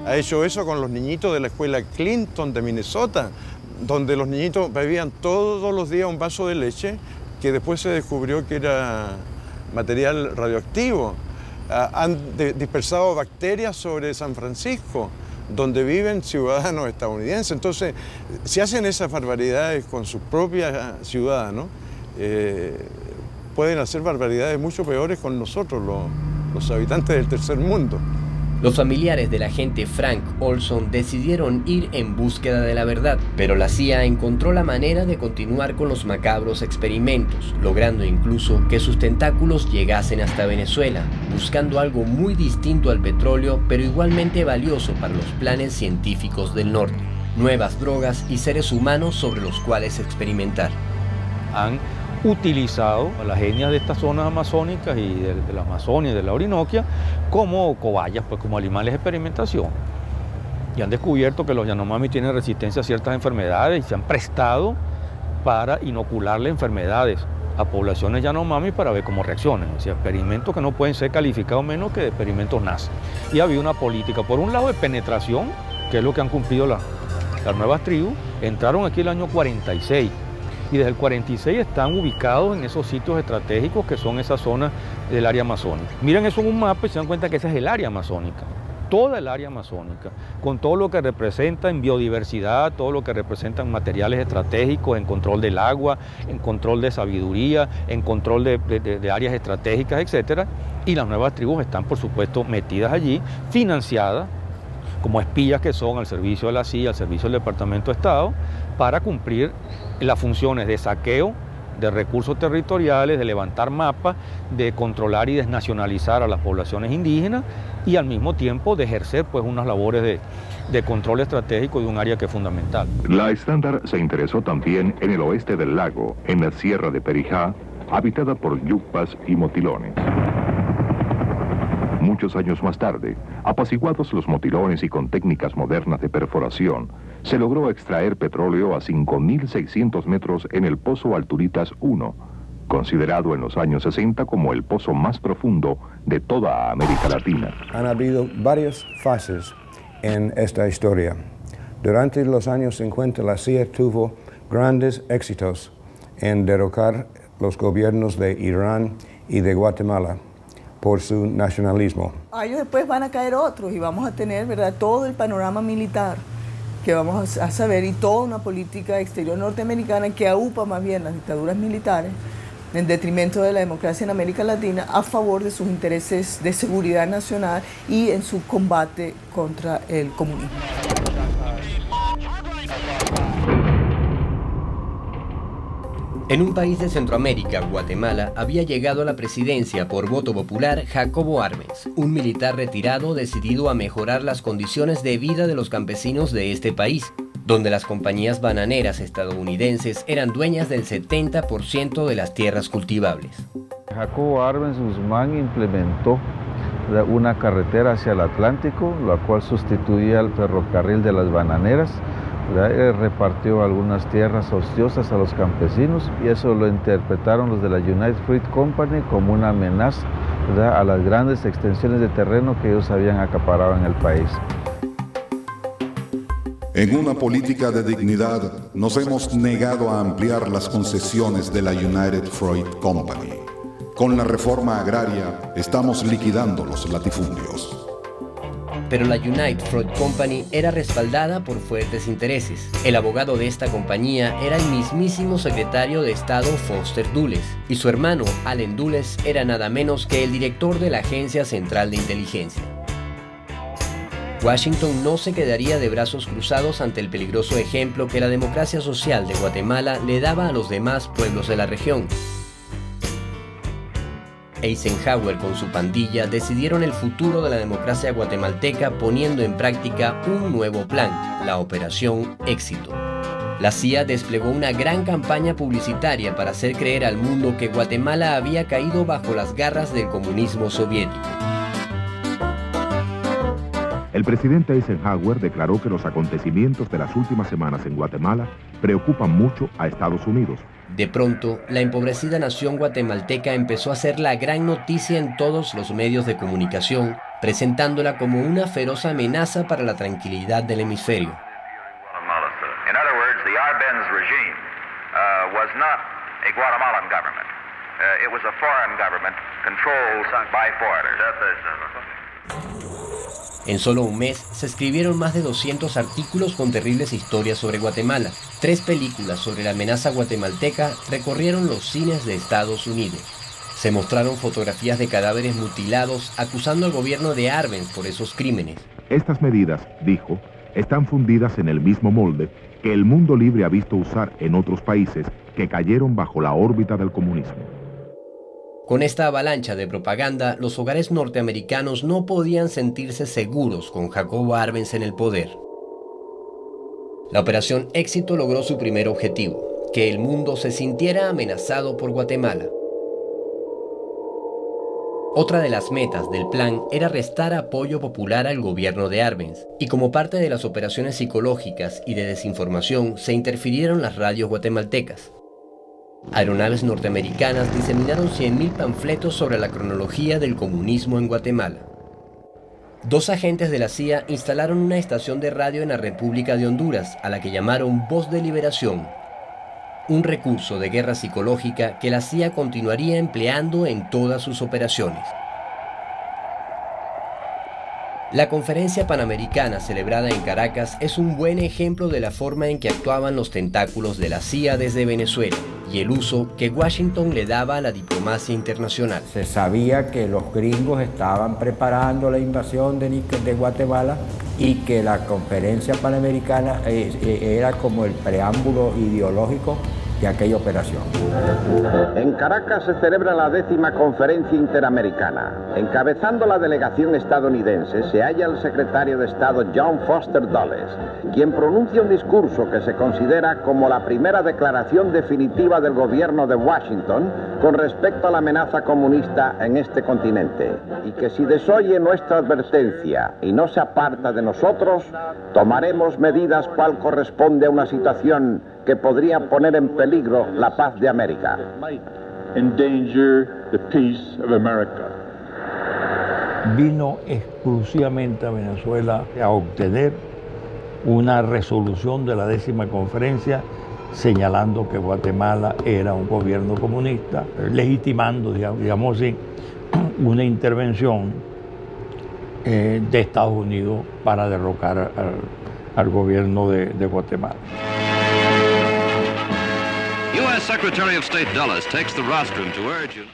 Speaker 7: Ha hecho eso con los niñitos de la escuela Clinton de Minnesota, donde los niñitos bebían todos los días un vaso de leche que después se descubrió que era material radioactivo. Han dispersado bacterias sobre San Francisco, donde viven ciudadanos estadounidenses. Entonces, si hacen esas barbaridades con sus propios ciudadanos, pueden hacer barbaridades mucho peores con nosotros, los habitantes del tercer mundo.
Speaker 4: Los familiares del agente Frank Olson decidieron ir en búsqueda de la verdad, pero la CIA encontró la manera de continuar con los macabros experimentos, logrando incluso que sus tentáculos llegasen hasta Venezuela, buscando algo muy distinto al petróleo, pero igualmente valioso para los planes científicos del norte: nuevas drogas y seres humanos sobre los cuales experimentar.
Speaker 6: Han utilizado a las etnias de estas zonas amazónicas y de la Amazonia y de la Orinoquia como cobayas, pues como animales de experimentación. Y han descubierto que los Yanomami tienen resistencia a ciertas enfermedades y se han prestado para inocularle enfermedades a poblaciones Yanomami para ver cómo reaccionan. O sea, experimentos que no pueden ser calificados menos que de experimentos nazis. Y ha habido una política, por un lado, de penetración, que es lo que han cumplido las nuevas tribus. Entraron aquí el año 46. Y desde el 46 están ubicados en esos sitios estratégicos que son esas zonas del área amazónica. Miren eso en un mapa y se dan cuenta que esa es el área amazónica, toda el área amazónica, con todo lo que representa en biodiversidad, todo lo que representa en materiales estratégicos, en control del agua, en control de sabiduría, en control de áreas estratégicas, etc. Y las nuevas tribus están, por supuesto, metidas allí, financiadas como espías que son al servicio de la CIA, al servicio del Departamento de Estado, para cumplir las funciones de saqueo de recursos territoriales, de levantar mapas, de controlar y desnacionalizar a las poblaciones indígenas y al mismo tiempo de ejercer pues unas labores de control estratégico de un área que es fundamental.
Speaker 8: La Estándar se interesó también en el oeste del lago, en la Sierra de Perijá, habitada por yucpas y motilones. Muchos años más tarde, apaciguados los motilones y con técnicas modernas de perforación, se logró extraer petróleo a 5.600 metros en el Pozo Alturitas 1, considerado en los años 60 como el pozo más profundo de toda América Latina.
Speaker 9: Han habido varias fases en esta historia. Durante los años 50 la CIA tuvo grandes éxitos en derrocar los gobiernos de Irán y de Guatemala por su nacionalismo.
Speaker 11: Años después van a caer otros y vamos a tener, ¿verdad?, todo el panorama militar que vamos a saber y toda una política exterior norteamericana que aupa más bien las dictaduras militares en detrimento de la democracia en América Latina a favor de sus intereses de seguridad nacional y en su combate contra el comunismo.
Speaker 4: En un país de Centroamérica, Guatemala, había llegado a la presidencia por voto popular Jacobo Arbenz, un militar retirado decidido a mejorar las condiciones de vida de los campesinos de este país, donde las compañías bananeras estadounidenses eran dueñas del 70% de las tierras cultivables.
Speaker 23: Jacobo Arbenz Guzmán implementó
Speaker 12: una carretera hacia el Atlántico, la cual sustituía al ferrocarril de las bananeras. Repartió algunas tierras ociosas a los campesinos y eso lo interpretaron los de la United Fruit Company como una amenaza a las grandes extensiones de terreno que ellos habían acaparado en el país.
Speaker 14: En una política de dignidad, nos hemos negado a ampliar las concesiones de la United Fruit Company. Con la reforma agraria, estamos liquidando los latifundios.
Speaker 4: Pero la United Fruit Company era respaldada por fuertes intereses. El abogado de esta compañía era el mismísimo secretario de Estado Foster Dulles, y su hermano Allen Dulles era nada menos que el director de la Agencia Central de Inteligencia. Washington no se quedaría de brazos cruzados ante el peligroso ejemplo que la democracia social de Guatemala le daba a los demás pueblos de la región. Eisenhower con su pandilla decidieron el futuro de la democracia guatemalteca poniendo en práctica un nuevo plan, la Operación Éxito. La CIA desplegó una gran campaña publicitaria para hacer creer al mundo que Guatemala había caído bajo las garras del comunismo soviético.
Speaker 8: El presidente Eisenhower declaró que los acontecimientos de las últimas semanas en Guatemala preocupan mucho a Estados Unidos.
Speaker 4: De pronto, la empobrecida nación guatemalteca empezó a ser la gran noticia en todos los medios de comunicación, presentándola como una feroz amenaza para la tranquilidad del hemisferio.
Speaker 13: In other words, the Arbenz regime was not a Guatemalan government. It was a foreign government controlled by foreigners.
Speaker 4: En solo un mes se escribieron más de 200 artículos con terribles historias sobre Guatemala. 3 películas sobre la amenaza guatemalteca recorrieron los cines de Estados Unidos. Se mostraron fotografías de cadáveres mutilados acusando al gobierno de Arbenz por esos crímenes.
Speaker 8: Estas medidas, dijo, están fundidas en el mismo molde que el mundo libre ha visto usar en otros países que cayeron bajo la órbita del comunismo.
Speaker 4: Con esta avalancha de propaganda, los hogares norteamericanos no podían sentirse seguros con Jacobo Arbenz en el poder. La Operación Éxito logró su primer objetivo, que el mundo se sintiera amenazado por Guatemala. Otra de las metas del plan era restar apoyo popular al gobierno de Arbenz, y como parte de las operaciones psicológicas y de desinformación se interfirieron las radios guatemaltecas. Aeronaves norteamericanas diseminaron 100.000 panfletos sobre la cronología del comunismo en Guatemala. 2 agentes de la CIA instalaron una estación de radio en la República de Honduras, a la que llamaron Voz de Liberación, un recurso de guerra psicológica que la CIA continuaría empleando en todas sus operaciones. La Conferencia Panamericana celebrada en Caracas es un buen ejemplo de la forma en que actuaban los tentáculos de la CIA desde Venezuela y el uso que Washington le daba a la diplomacia internacional.
Speaker 3: Se sabía que los gringos estaban preparando la invasión de Guatemala y que la Conferencia Panamericana era como el preámbulo ideológico de aquella operación.
Speaker 20: En Caracas se celebra la 10ª Conferencia Interamericana. Encabezando la delegación estadounidense se halla el secretario de Estado John Foster Dulles, quien pronuncia un discurso que se considera como la primera declaración definitiva del gobierno de Washington con respecto a la amenaza comunista en este continente, y que si desoye nuestra advertencia y no se aparta de nosotros, tomaremos medidas cual corresponde a una situación que podría poner en peligro la paz de América.
Speaker 6: Endanger the peace of America. Vino exclusivamente a Venezuela a obtener una resolución de la 10ª conferencia señalando que Guatemala era un gobierno comunista, legitimando, digamos así, una intervención de Estados Unidos para derrocar al gobierno de Guatemala.
Speaker 23: U.S. Secretary of State Dulles takes the rostrum to urge you.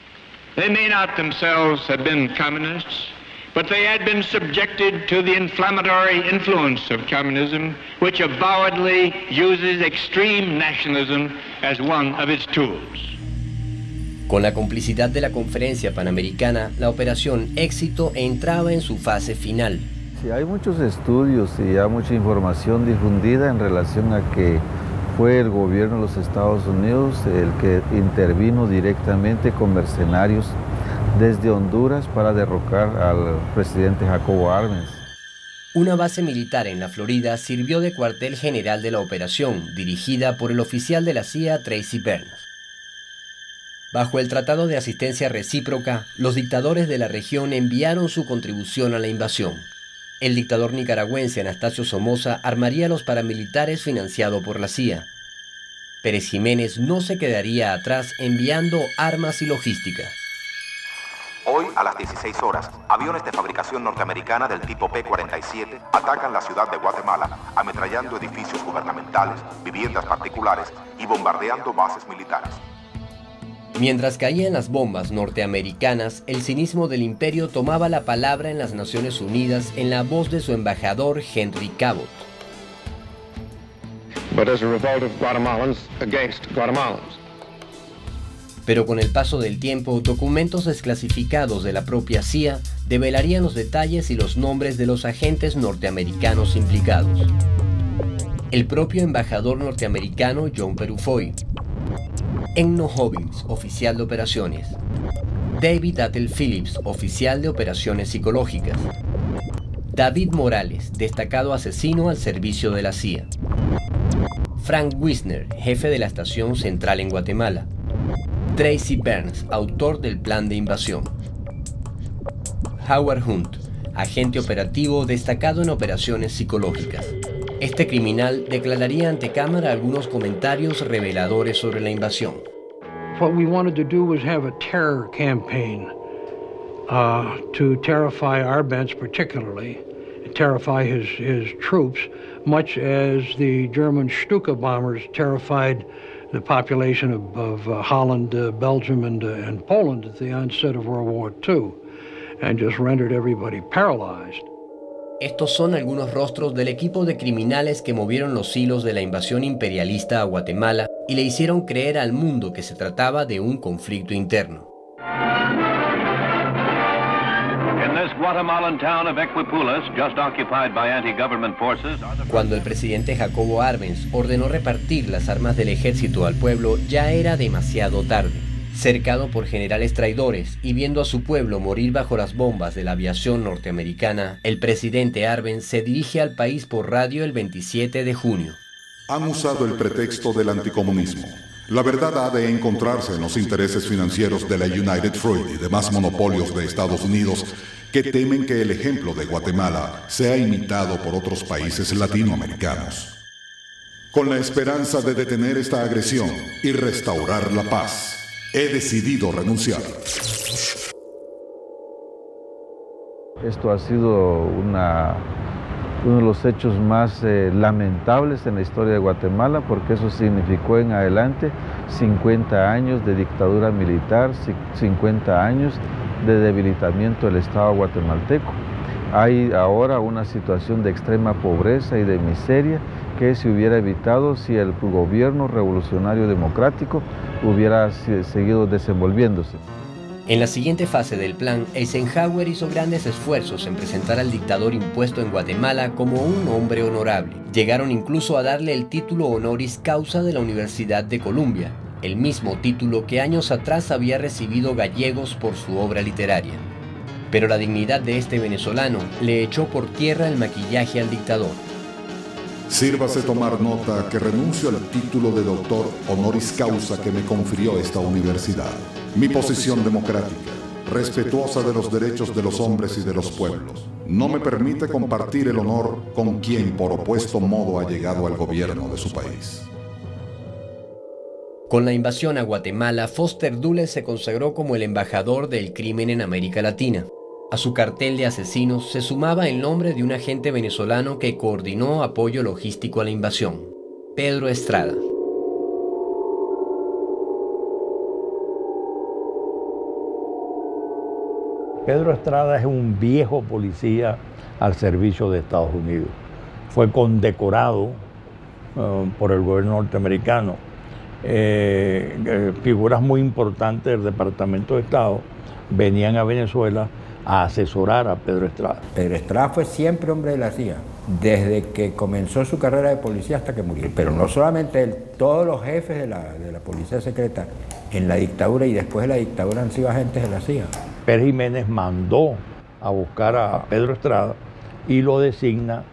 Speaker 23: They may not themselves have been communists, but they had been subjected to the inflammatory influence of communism, which avowedly uses extreme nationalism as one of its tools.
Speaker 4: Con la complicidad de la Conferencia Panamericana, la Operación Éxito entraba en su fase final.
Speaker 12: Sí, hay muchos estudios y hay mucha información difundida en relación a que fue el gobierno de los Estados Unidos el que intervino directamente con mercenarios desde Honduras para derrocar al presidente Jacobo Arbenz.
Speaker 4: Una base militar en la Florida sirvió de cuartel general de la operación, dirigida por el oficial de la CIA Tracy Berns. Bajo el Tratado de Asistencia Recíproca, los dictadores de la región enviaron su contribución a la invasión. El dictador nicaragüense Anastasio Somoza armaría a los paramilitares financiado por la CIA. Pérez Jiménez no se quedaría atrás enviando armas y logística.
Speaker 15: Hoy, a las 16 horas, aviones de fabricación norteamericana del tipo P-47 atacan la ciudad de Guatemala, ametrallando edificios gubernamentales, viviendas particulares y bombardeando bases militares.
Speaker 4: Mientras caían las bombas norteamericanas, el cinismo del imperio tomaba la palabra en las Naciones Unidas en la voz de su embajador Henry Cabot.
Speaker 23: But as a revolt of Guatemalans against Guatemalans.
Speaker 4: Pero con el paso del tiempo, documentos desclasificados de la propia CIA develarían los detalles y los nombres de los agentes norteamericanos implicados. El propio embajador norteamericano John Perufoy, Enno Hobbins, oficial de operaciones, David Attel Phillips, oficial de operaciones psicológicas, David Morales, destacado asesino al servicio de la CIA, Frank Wisner, jefe de la estación central en Guatemala, Tracy Berns, autor del plan de invasión. Howard Hunt, agente operativo destacado en operaciones psicológicas. Este criminal declararía ante cámara algunos comentarios reveladores sobre la invasión.
Speaker 17: What we wanted to do was have a terror campaign to terrify Arbenz particularly, terrify his troops, much as the German Stuka bombers terrified the population of Holland, Belgium, and Poland at the onset of World War II, and just rendered everybody paralyzed.
Speaker 4: Estos son algunos rostros del equipo de criminales que movieron los hilos de la invasión imperialista a Guatemala y le hicieron creer al mundo que se trataba de un conflicto interno. Cuando el presidente Jacobo Arbenz ordenó repartir las armas del ejército al pueblo, ya era demasiado tarde. Cercado por generales traidores y viendo a su pueblo morir bajo las bombas de la aviación norteamericana, el presidente Arbenz se dirige al país por radio el 27 de junio.
Speaker 14: Han usado el pretexto del anticomunismo. La verdad ha de encontrarse en los intereses financieros de la United Fruit y demás monopolios de Estados Unidos que temen que el ejemplo de Guatemala sea imitado por otros países latinoamericanos. Con la esperanza de detener esta agresión y restaurar la paz, he decidido renunciar.
Speaker 12: Esto ha sido uno de los hechos más lamentables en la historia de Guatemala, porque eso significó en adelante 50 años de dictadura militar, 50 años de debilitamiento del Estado guatemalteco. Hay ahora una situación de extrema pobreza y de miseria que se hubiera evitado si el gobierno revolucionario democrático hubiera seguido desenvolviéndose.
Speaker 4: En la siguiente fase del plan, Eisenhower hizo grandes esfuerzos en presentar al dictador impuesto en Guatemala como un hombre honorable. Llegaron incluso a darle el título honoris causa de la Universidad de Columbia, el mismo título que años atrás había recibido Gallegos por su obra literaria. Pero la dignidad de este venezolano le echó por tierra el maquillaje al dictador.
Speaker 14: Sírvase tomar nota que renuncio al título de doctor honoris causa que me confirió esta universidad. Mi posición democrática, respetuosa de los derechos de los hombres y de los pueblos, no me permite compartir el honor con quien por opuesto modo ha llegado al gobierno de su país.
Speaker 4: Con la invasión a Guatemala, Foster Dulles se consagró como el embajador del crimen en América Latina. A su cartel de asesinos se sumaba el nombre de un agente venezolano que coordinó apoyo logístico a la invasión, Pedro Estrada.
Speaker 6: Pedro Estrada es un viejo policía al servicio de Estados Unidos. Fue condecorado por el gobierno norteamericano. Figuras muy importantes del Departamento de Estado venían a Venezuela a asesorar a Pedro Estrada.
Speaker 3: Pedro Estrada fue siempre hombre de la CIA, desde que comenzó su carrera de policía hasta que murió. Pero no solamente él, todos los jefes de la policía secreta en la dictadura y después de la dictadura han sido agentes de la CIA.
Speaker 6: Pérez Jiménez mandó a buscar a Pedro Estrada y lo designa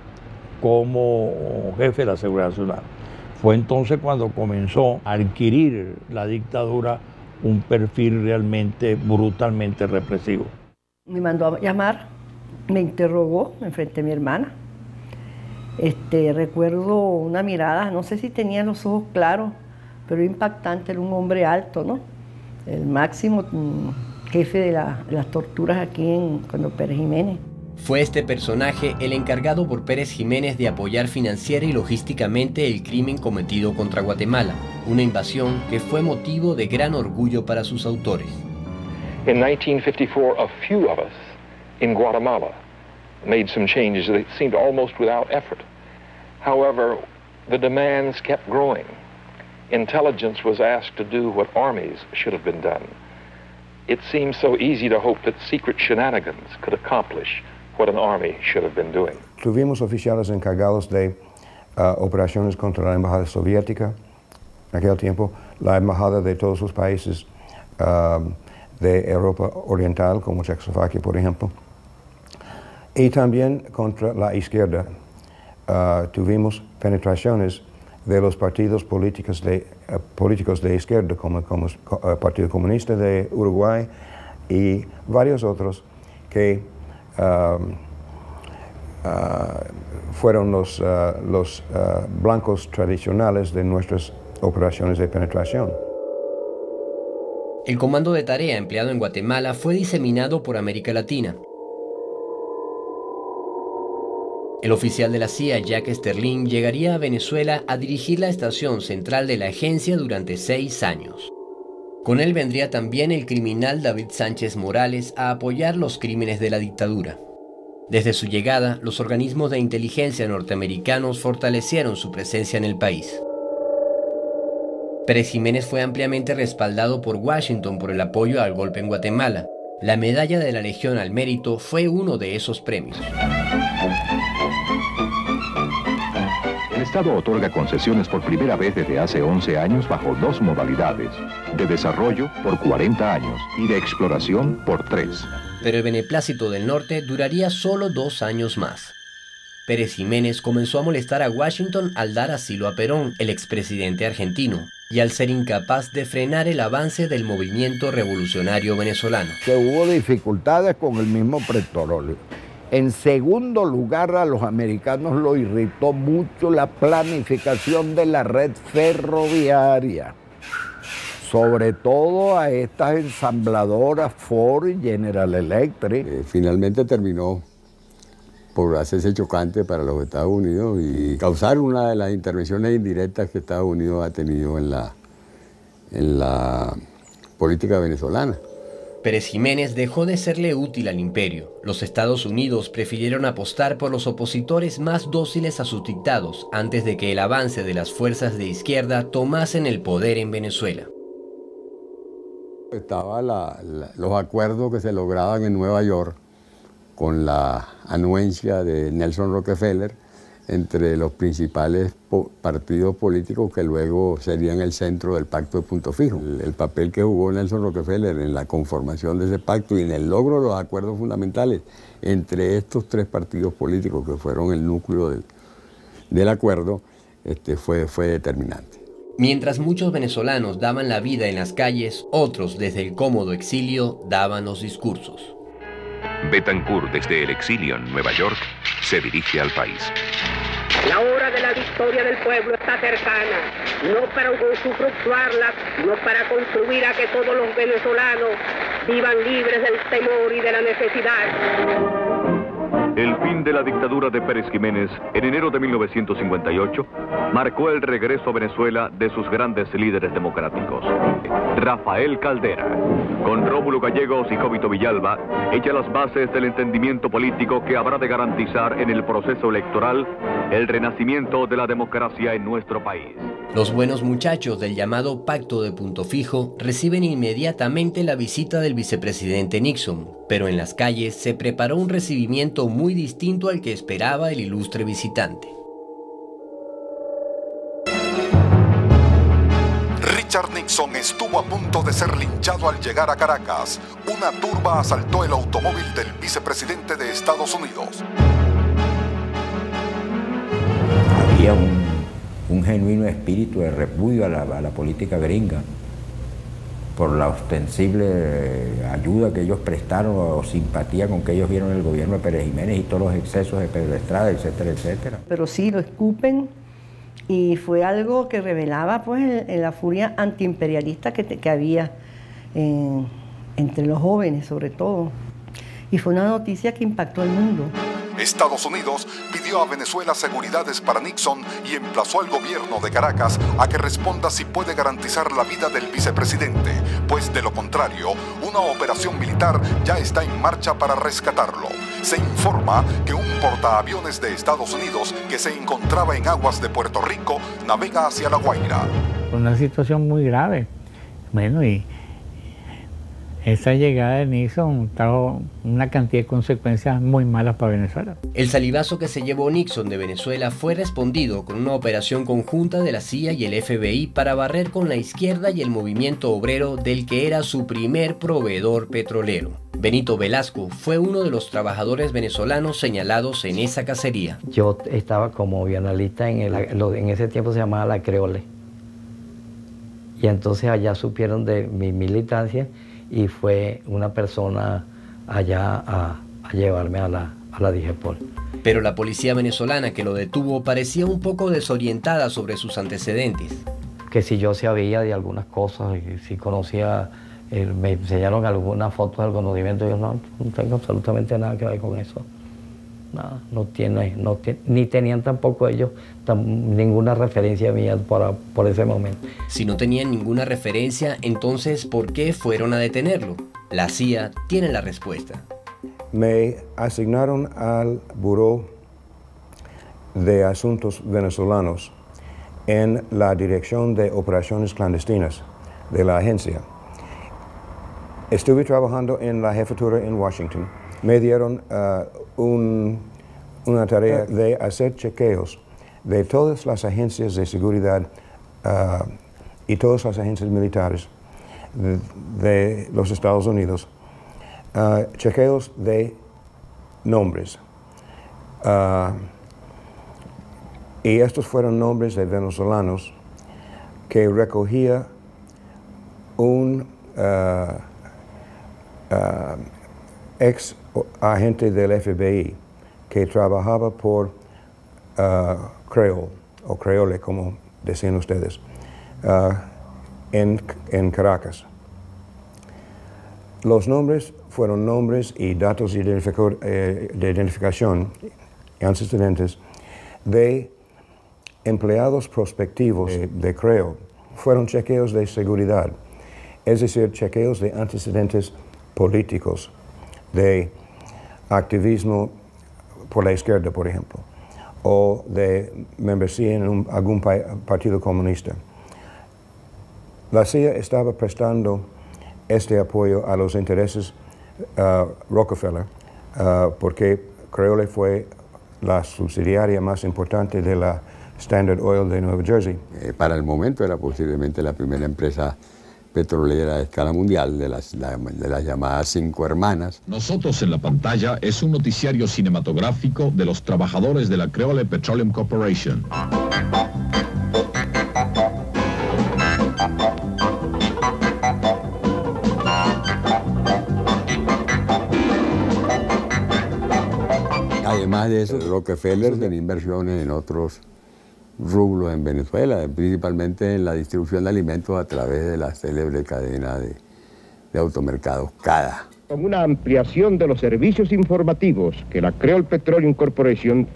Speaker 6: como jefe de la Seguridad Nacional. Fue entonces cuando comenzó a adquirir la dictadura un perfil realmente brutalmente represivo.
Speaker 16: Me mandó a llamar, me interrogó enfrente de mi hermana. Recuerdo una mirada, no sé si tenía los ojos claros, pero impactante, era un hombre alto, ¿no? El máximo jefe de las torturas aquí cuando Pérez Jiménez.
Speaker 4: Fue este personaje el encargado por Pérez Jiménez de apoyar financiera y logísticamente el crimen cometido contra Guatemala, una invasión que fue motivo de gran orgullo para sus autores.
Speaker 18: In 1954, a few of us in Guatemala made some changes that seemed almost without effort. However, the demands kept growing. Intelligence was asked to do what armies should have been done. It seemed so easy to hope that secret shenanigans could accomplish what an army should have been doing.
Speaker 9: Tuvimos oficiales encargados de operaciones contra la embajada soviética en aquel tiempo, la embajada de todos los países de Europa Oriental, como Checoslovaquia, por ejemplo, y también contra la izquierda. Tuvimos penetraciones de los partidos políticos de izquierda, como el Partido Comunista de Uruguay y varios otros que fueron los blancos tradicionales de nuestras operaciones de penetración.
Speaker 4: El comando de tarea empleado en Guatemala fue diseminado por América Latina. El oficial de la CIA, Jack Sterling, llegaría a Venezuela a dirigir la estación central de la agencia durante 6 años. Con él vendría también el criminal David Sánchez Morales a apoyar los crímenes de la dictadura. Desde su llegada, los organismos de inteligencia norteamericanos fortalecieron su presencia en el país. Pérez Jiménez fue ampliamente respaldado por Washington por el apoyo al golpe en Guatemala. La medalla de la Legión al Mérito fue uno de esos premios.
Speaker 8: El Estado otorga concesiones por primera vez desde hace 11 años bajo 2 modalidades, de desarrollo por 40 años y de exploración por 3.
Speaker 4: Pero el beneplácito del norte duraría solo 2 años más. Pérez Jiménez comenzó a molestar a Washington al dar asilo a Perón, el expresidente argentino, y al ser incapaz de frenar el avance del movimiento revolucionario venezolano.
Speaker 19: Que hubo dificultades con el mismo petróleo. En segundo lugar, a los americanos lo irritó mucho la planificación de la red ferroviaria, sobre todo a estas ensambladoras Ford y General Electric.
Speaker 24: Finalmente terminó por hacerse chocante para los Estados Unidos y causar una de las intervenciones indirectas que Estados Unidos ha tenido en la política venezolana.
Speaker 4: Pérez Jiménez dejó de serle útil al imperio. Los Estados Unidos prefirieron apostar por los opositores más dóciles a sus dictados antes de que el avance de las fuerzas de izquierda tomasen el poder en Venezuela.
Speaker 24: Estaban los acuerdos que se lograban en Nueva York con la anuencia de Nelson Rockefeller entre los principales partidos políticos que luego serían el centro del Pacto de Punto Fijo. El papel que jugó Nelson Rockefeller en la conformación de ese pacto y en el logro de los acuerdos fundamentales entre estos 3 partidos políticos que fueron el núcleo del acuerdo fue determinante.
Speaker 4: Mientras muchos venezolanos daban la vida en las calles, otros desde el cómodo exilio daban los discursos.
Speaker 8: Betancourt, desde el exilio en Nueva York, se dirige al país.
Speaker 25: La hora de la victoria del pueblo está cercana, no para usufructuarla, sino para contribuir a que todos los venezolanos vivan libres del temor y de la necesidad.
Speaker 26: El fin de la dictadura de Pérez Jiménez en enero de 1958 marcó el regreso a Venezuela de sus grandes líderes democráticos. Rafael Caldera, con Rómulo Gallegos y Jovito Villalba, echa las bases del entendimiento político que habrá de garantizar en el proceso electoral el renacimiento de la democracia en nuestro país.
Speaker 4: Los buenos muchachos del llamado Pacto de Punto Fijo reciben inmediatamente la visita del vicepresidente Nixon, pero en las calles se preparó un recibimiento muy distinto al que esperaba el ilustre visitante.
Speaker 8: Richard Nixon estuvo a punto de ser linchado al llegar a Caracas. Una turba asaltó el automóvil del vicepresidente de Estados Unidos.
Speaker 3: Había un genuino espíritu de repudio a la política gringa por la ostensible ayuda que ellos prestaron o simpatía con que ellos vieron el gobierno de Pérez Jiménez y todos los excesos de Pedro Estrada, etcétera, etcétera.
Speaker 16: Pero sí, lo escupen, y fue algo que revelaba pues en la furia antiimperialista que había entre los jóvenes sobre todo. Y fue una noticia que impactó al mundo.
Speaker 8: Estados Unidos pidió a Venezuela seguridades para Nixon y emplazó al gobierno de Caracas a que responda si puede garantizar la vida del vicepresidente, pues de lo contrario, una operación militar ya está en marcha para rescatarlo. Se informa que un portaaviones de Estados Unidos que se encontraba en aguas de Puerto Rico navega hacia La Guaira.
Speaker 1: Una situación muy grave. Bueno, y esa llegada de Nixon trajo una cantidad de consecuencias muy malas para Venezuela.
Speaker 4: El salivazo que se llevó Nixon de Venezuela fue respondido con una operación conjunta de la CIA y el FBI para barrer con la izquierda y el movimiento obrero del que era su primer proveedor petrolero. Benito Velasco fue uno de los trabajadores venezolanos señalados en esa cacería.
Speaker 2: Yo estaba como bienalista en ese tiempo se llamaba La Creole. Y entonces allá supieron de mi militancia y fue una persona allá a llevarme a la DIGEPOL.
Speaker 4: Pero la policía venezolana que lo detuvo parecía un poco desorientada sobre sus antecedentes.
Speaker 2: Que si yo sabía de algunas cosas, y si conocía, me enseñaron algunas fotos del conocimiento, yo no tengo absolutamente nada que ver con eso. Nada, ni tenían tampoco ellos ninguna referencia mía por ese momento.
Speaker 4: Si no tenían ninguna referencia, entonces ¿por qué fueron a detenerlo? La CIA tiene la respuesta.
Speaker 9: Me asignaron al Buró de Asuntos Venezolanos en la Dirección de Operaciones Clandestinas de la agencia. Estuve trabajando en la jefatura en Washington. Me dieron una tarea de hacer chequeos de todas las agencias de seguridad y todas las agencias militares de los Estados Unidos, chequeos de nombres. Y estos fueron nombres de venezolanos que recogía un ex agente del FBI que trabajaba por Creole, o Creole como decían ustedes, en Caracas. Los nombres fueron nombres y datos de identificación y antecedentes de empleados prospectivos de Creole. Fueron chequeos de seguridad, es decir, chequeos de antecedentes políticos, de activismo por la izquierda, por ejemplo, o de membresía en algún partido comunista. La CIA estaba prestando este apoyo a los intereses Rockefeller, porque Creole fue la subsidiaria más importante de la Standard Oil de Nueva Jersey.
Speaker 24: Para el momento era posiblemente la primera empresa petrolera a escala mundial, de las llamadas 5 hermanas.
Speaker 5: Nosotros en la pantalla es un noticiario cinematográfico de los trabajadores de la Creole Petroleum Corporation.
Speaker 24: Además de eso, Rockefeller tenía inversiones en otros rublos en Venezuela, principalmente en la distribución de alimentos a través de la célebre cadena de automercados CADA.
Speaker 10: Con una ampliación de los servicios informativos que la Creole Petroleum Corporation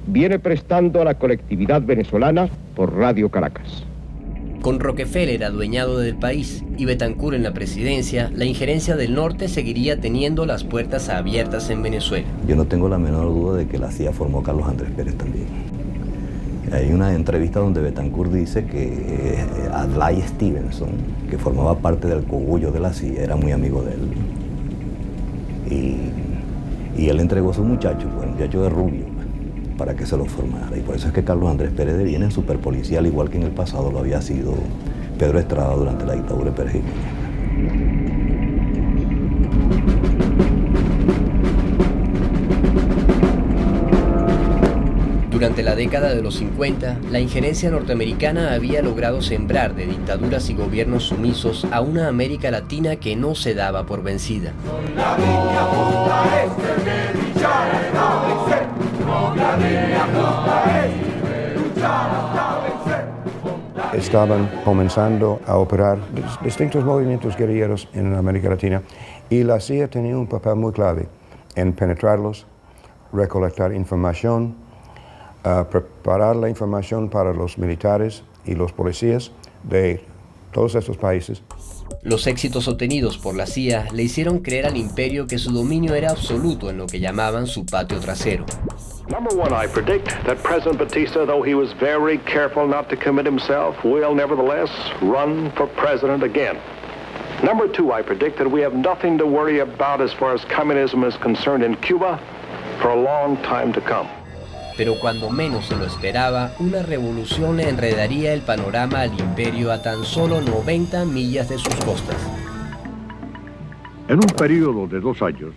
Speaker 10: viene prestando a la colectividad venezolana por Radio Caracas.
Speaker 4: Con Rockefeller adueñado del país y Betancur en la presidencia, la injerencia del norte seguiría teniendo las puertas abiertas en Venezuela.
Speaker 21: Yo no tengo la menor duda de que la CIA formó a Carlos Andrés Pérez también. Hay una entrevista donde Betancur dice que Adlai Stevenson, que formaba parte del cogullo de la CIA, era muy amigo de él. Y él entregó a su muchacho, un muchacho de Rubio, para que se lo formara. Y por eso es que Carlos Andrés Pérez deviene en superpolicía, al igual que en el pasado lo había sido Pedro Estrada durante la dictadura de Pérez Jiménez.
Speaker 4: Durante la década de los 50, la injerencia norteamericana había logrado sembrar de dictaduras y gobiernos sumisos a una América Latina que no se daba por vencida.
Speaker 9: Estaban comenzando a operar distintos movimientos guerrilleros en América Latina y la CIA tenía un papel muy clave en penetrarlos, recolectar información, preparar la información para los militares y los policías de todos estos países.
Speaker 4: Los éxitos obtenidos por la CIA le hicieron creer al imperio que su dominio era absoluto en lo que llamaban su patio trasero.
Speaker 7: Number one, I predict that President Batista, though he was very careful not to commit himself, will nevertheless run for president again. Number two, I predict that we have nothing to worry about as far as communism is concerned in Cuba for a long time to come.
Speaker 4: Pero cuando menos se lo esperaba, una revolución le enredaría el panorama al imperio a tan solo 90 millas de sus costas.
Speaker 11: En un periodo de 2 años,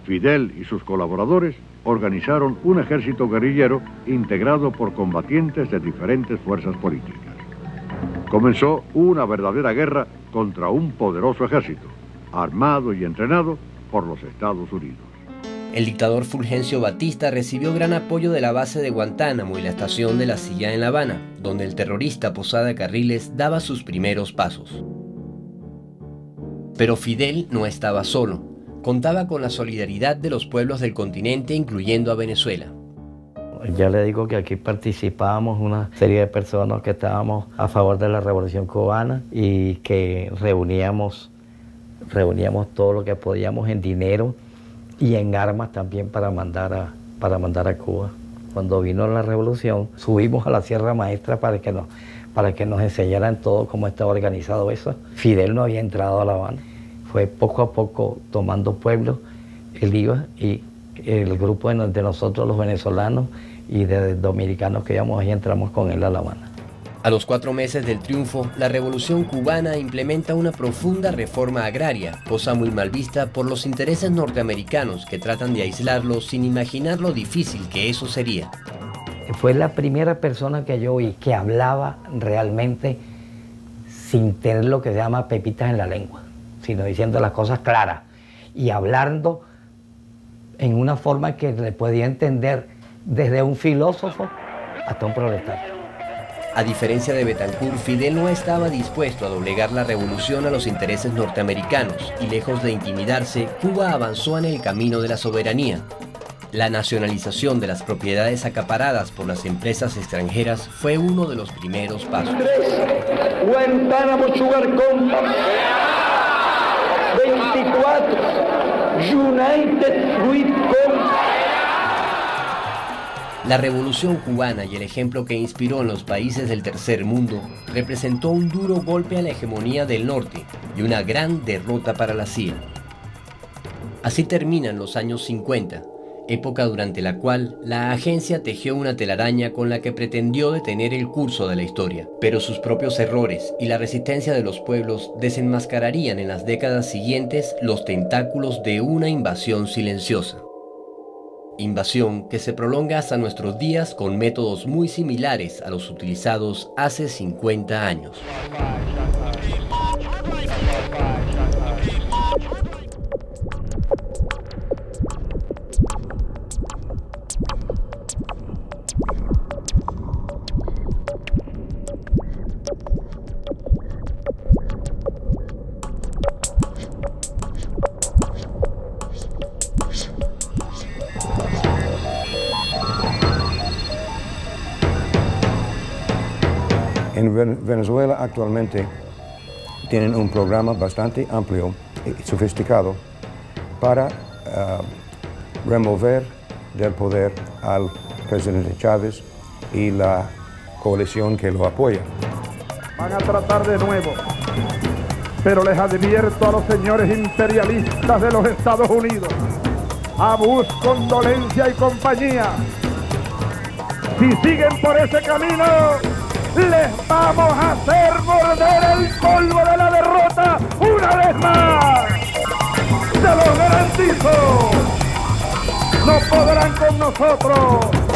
Speaker 11: Fidel y sus colaboradores organizaron un ejército guerrillero integrado por combatientes de diferentes fuerzas políticas. Comenzó una verdadera guerra contra un poderoso ejército, armado y entrenado por los Estados Unidos.
Speaker 4: El dictador Fulgencio Batista recibió gran apoyo de la base de Guantánamo y la estación de la CIA en La Habana, donde el terrorista Posada Carriles daba sus primeros pasos. Pero Fidel no estaba solo. Contaba con la solidaridad de los pueblos del continente, incluyendo a Venezuela.
Speaker 2: Ya le digo que aquí participábamos una serie de personas que estábamos a favor de la Revolución Cubana y que reuníamos todo lo que podíamos en dinero y en armas también para mandar a Cuba. Cuando vino la revolución, subimos a la Sierra Maestra para que nos enseñaran todo cómo estaba organizado eso. Fidel no había entrado a La Habana. Fue poco a poco tomando pueblos, él iba y el grupo de nosotros, los venezolanos y de dominicanos que íbamos ahí, entramos con él a La Habana.
Speaker 4: A los 4 meses del triunfo, la Revolución Cubana implementa una profunda reforma agraria, cosa muy mal vista por los intereses norteamericanos que tratan de aislarlo sin imaginar lo difícil que eso sería.
Speaker 2: Fue la primera persona que yo oí que hablaba realmente sin tener lo que se llama pepitas en la lengua, sino diciendo las cosas claras y hablando en una forma que le podía entender desde un filósofo hasta un proletario.
Speaker 4: A diferencia de Betancourt, Fidel no estaba dispuesto a doblegar la revolución a los intereses norteamericanos y lejos de intimidarse, Cuba avanzó en el camino de la soberanía. La nacionalización de las propiedades acaparadas por las empresas extranjeras fue uno de los primeros pasos.
Speaker 13: Guantánamo Sugar Company. 24 United Fruit Company.
Speaker 4: La Revolución Cubana y el ejemplo que inspiró en los países del tercer mundo representó un duro golpe a la hegemonía del norte y una gran derrota para la CIA. Así terminan los años 50, época durante la cual la agencia tejió una telaraña con la que pretendió detener el curso de la historia, pero sus propios errores y la resistencia de los pueblos desenmascararían en las décadas siguientes los tentáculos de una invasión silenciosa. Invasión que se prolonga hasta nuestros días con métodos muy similares a los utilizados hace 50 años.
Speaker 9: En Venezuela actualmente tienen un programa bastante amplio y sofisticado para remover del poder al presidente Chávez y la coalición que lo apoya.
Speaker 15: Van a tratar de nuevo, pero les advierto a los señores imperialistas de los Estados Unidos, a Bush, Condolencia y compañía, si siguen por ese camino, les vamos a hacer morder el polvo de la derrota una vez más. Se los garantizo, no podrán con nosotros.